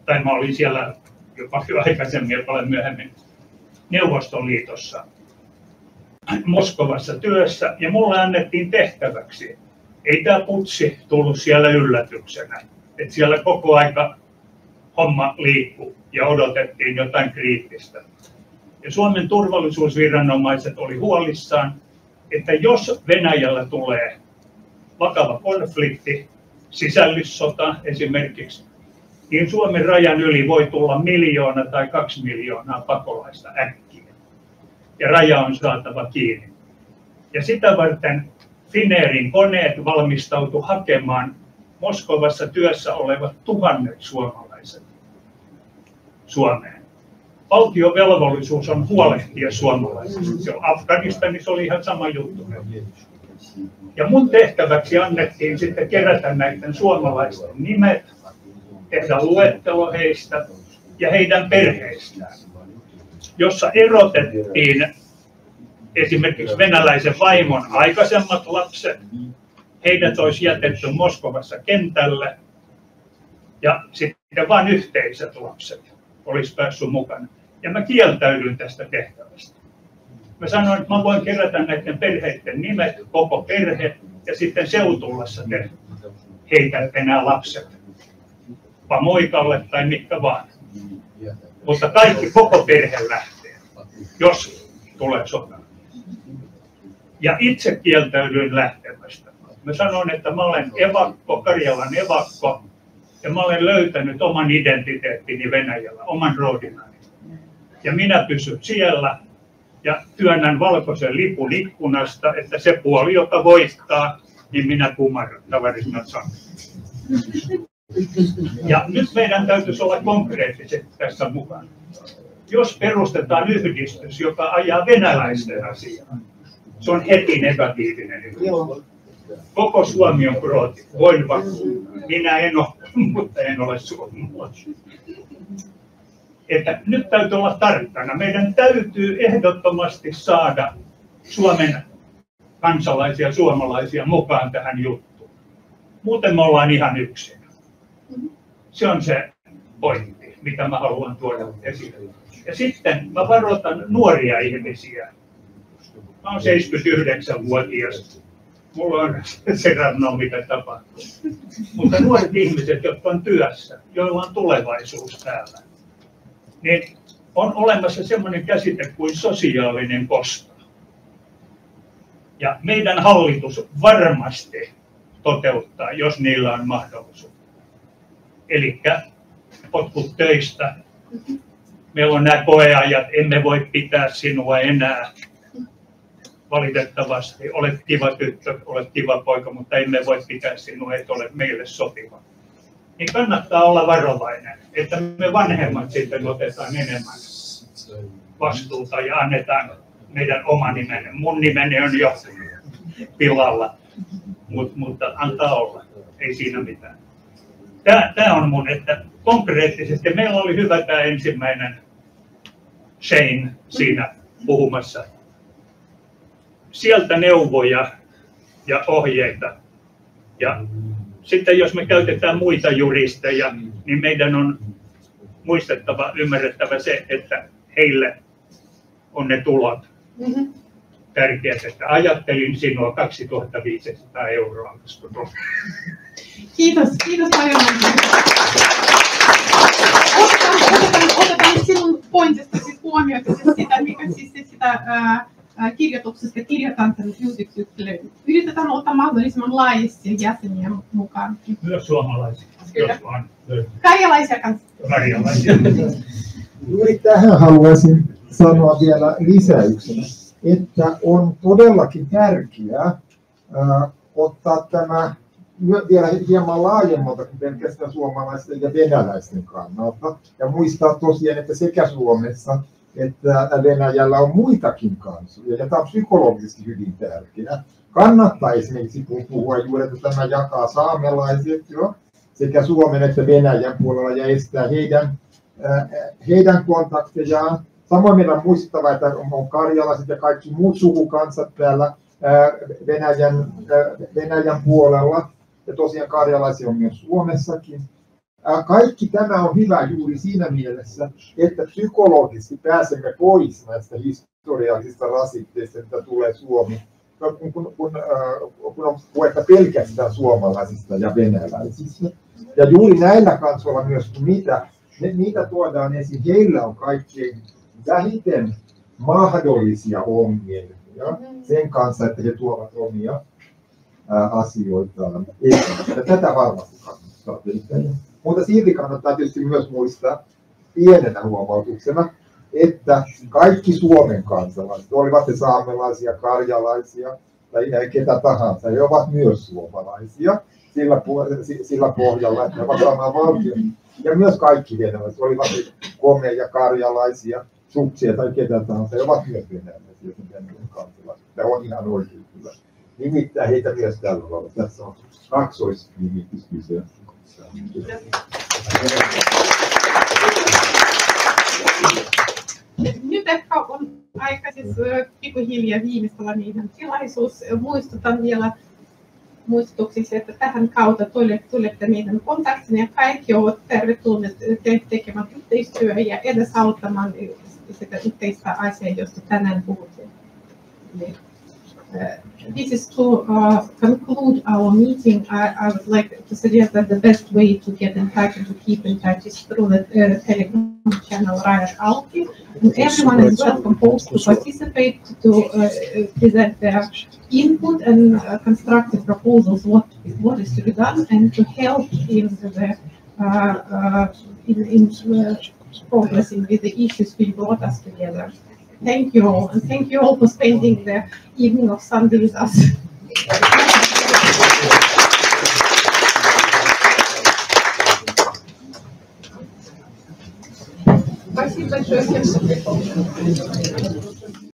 tai mä olin siellä jopa aikaisemmin ja paljon myöhemmin Neuvostoliitossa Moskovassa työssä, ja mulle annettiin tehtäväksi. Ei tämä putsi tullut siellä yllätyksenä, että siellä koko aika homma liikkui ja odotettiin jotain kriittistä. Ja Suomen turvallisuusviranomaiset oli huolissaan, että jos Venäjällä tulee vakava konflikti, sisällissota esimerkiksi, niin Suomen rajan yli voi tulla 1 miljoona tai 2 miljoonaa pakolaista äkkiä. Ja raja on saatava kiinni. Ja sitä varten Finnairin koneet valmistautu hakemaan Moskovassa työssä olevat 1000 suomalaiset Suomeen. Valtion velvollisuus on huolehtia suomalaisista. Afganistanissa oli ihan sama juttu. Ja mun tehtäväksi annettiin sitten kerätä näiden suomalaisten nimet, tehdä luettelo heistä ja heidän perheistään, jossa erotettiin esimerkiksi venäläisen vaimon aikaisemmat lapset. Heidät olisi jätetty Moskovassa kentälle ja sitten vain yhteiset lapset olisi päässyt mukana. Ja mä kieltäydyin tästä tehtävästä. Mä sanoin, että mä voin kerätä näiden perheiden nimet, koko perhe, ja sitten Seutulassa te heitätte nämä lapset pamoikalle tai mitkä vaan. Mutta kaikki, koko perhe lähtee, jos tulee sota. Ja itse kieltäydyin lähtemästä. Mä sanoin, että mä olen evakko, Karjalan evakko, ja mä olen löytänyt oman identiteettini Venäjällä, oman roodinani. Ja minä pysyn siellä ja työnnän valkoisen lipun ikkunasta, että se puoli, joka voittaa, niin minä kumarran, tavarina sanon. Ja nyt meidän täytyisi olla konkreettiset tässä mukana. Jos perustetaan yhdistys, joka ajaa venäläisten asiaa, se on heti negatiivinen yhdistys. Koko Suomi on krooti, voin vakuuttaa. Minä en ole, mutta en ole suomalainen. Että nyt täytyy olla tarkkana. Meidän täytyy ehdottomasti saada Suomen kansalaisia, suomalaisia mukaan tähän juttuun. Muuten me ollaan ihan yksin. Se on se pointti, mitä mä haluan tuoda esille. Ja sitten mä varoitan nuoria ihmisiä. Mä oon 79-vuotias. Mulla on se ranno, mitä tapahtuu. Mutta nuoret ihmiset, jotka on työssä, joilla on tulevaisuus täällä, niin on olemassa semmoinen käsite kuin sosiaalinen kosto. Ja meidän hallitus varmasti toteuttaa, jos niillä on mahdollisuus. Eli potkut töistä. Meillä on nämä koeajat, emme voi pitää sinua enää. Valitettavasti olet kiva tyttö, olet kiva poika, mutta emme voi pitää sinua, et ole meille sopiva. Niin kannattaa olla varovainen, että me vanhemmat sitten otetaan enemmän vastuuta ja annetaan meidän oma nimenne. Mun nimeni on jo pilalla, mutta antaa olla, ei siinä mitään. Tämä on mun, että konkreettisesti meillä oli hyvä tämä ensimmäinen Shane siinä puhumassa. Sieltä neuvoja ja ohjeita. Ja sitten jos me käytetään muita juristeja, niin meidän on muistettava, ymmärrettävä se, että heille on ne tulot tärkeät. Että ajattelin sinua 2500 €. Kiitos paljon. Otetaan sinun pointista siis huomioon sitä, mikä siis sitä kirjoituksesta kirjoitan tänne yrityksille. Yritetään ottaa mahdollisimman laajasti jäseniä mukaan. Myös suomalaisia. Kyllä. Karjalaisia kanssa. Karjalaisia. Juuri tähän haluaisin sanoa vielä lisäyksenä, että on todellakin tärkeää ottaa tämä vielä hieman laajemmalta kuin pelkästään suomalaisten ja venäläisten kannalta. Ja muistaa tosiaan, että sekä Suomessa että Venäjällä on muitakin kansoja, ja tämä on psykologisesti hyvin tärkeää. Kannattaa esimerkiksi puhua juuri, että tämä jakaa saamelaiset jo, sekä Suomen että Venäjän puolella ja estää heidän kontaktejaan. Samoin meidän on muistettava, että on karjalaiset ja kaikki muut sukukansat täällä Venäjän puolella, ja tosiaan karjalaisia on myös Suomessakin. Kaikki tämä on hyvä juuri siinä mielessä, että psykologisesti pääsemme pois näistä historiallisista rasitteista, mitä tulee Suomi, kun on puhetta pelkästään suomalaisista ja venäläisistä. Ja juuri näillä kansoilla myös, niitä tuodaan esiin, heillä on kaikkein vähiten mahdollisia ongelmia sen kanssa, että he tuovat omia asioitaan esille. Ja tätä varmasti kannattaa tehdä. Mutta silti kannattaa tietysti myös muistaa pienenä huomautuksena, että kaikki Suomen kansalaiset, olivat he saamelaisia, karjalaisia tai ketä tahansa, he ovat myös suomalaisia sillä pohjalla, että he ovat samaa valtion. Ja myös kaikki venäläiset, olivat he komeja, karjalaisia, suksia tai ketä tahansa, he ovat myös venäläisiä kansalaisia. Tämä on ihan oikein kyllä. Nimittäin heitä myös tällä lailla. Tässä on kaksoisnimitys kyse. Nyt ehkä on aika siis pikkuhiljaa viimeistellä niiden tilaisuus. Muistutan vielä muistutuksiksi, että tähän kautta tulette meidän kontaktiin ja kaikki ovat tervetulleet tekemään yhteistyötä ja edesauttamaan sitä yhteistä asiaa, josta tänään puhuttiin. This is to conclude our meeting. I would like to suggest that the best way to get in touch and to keep in touch is through the Telegram channel Rajat Alki. And everyone is welcome both to participate, to present their input and constructive proposals, what is to be done, and to help in the progressing with the issues which brought us together. Thank you all, and thank you all for spending the evening of Sunday with us. Спасибо большое всем.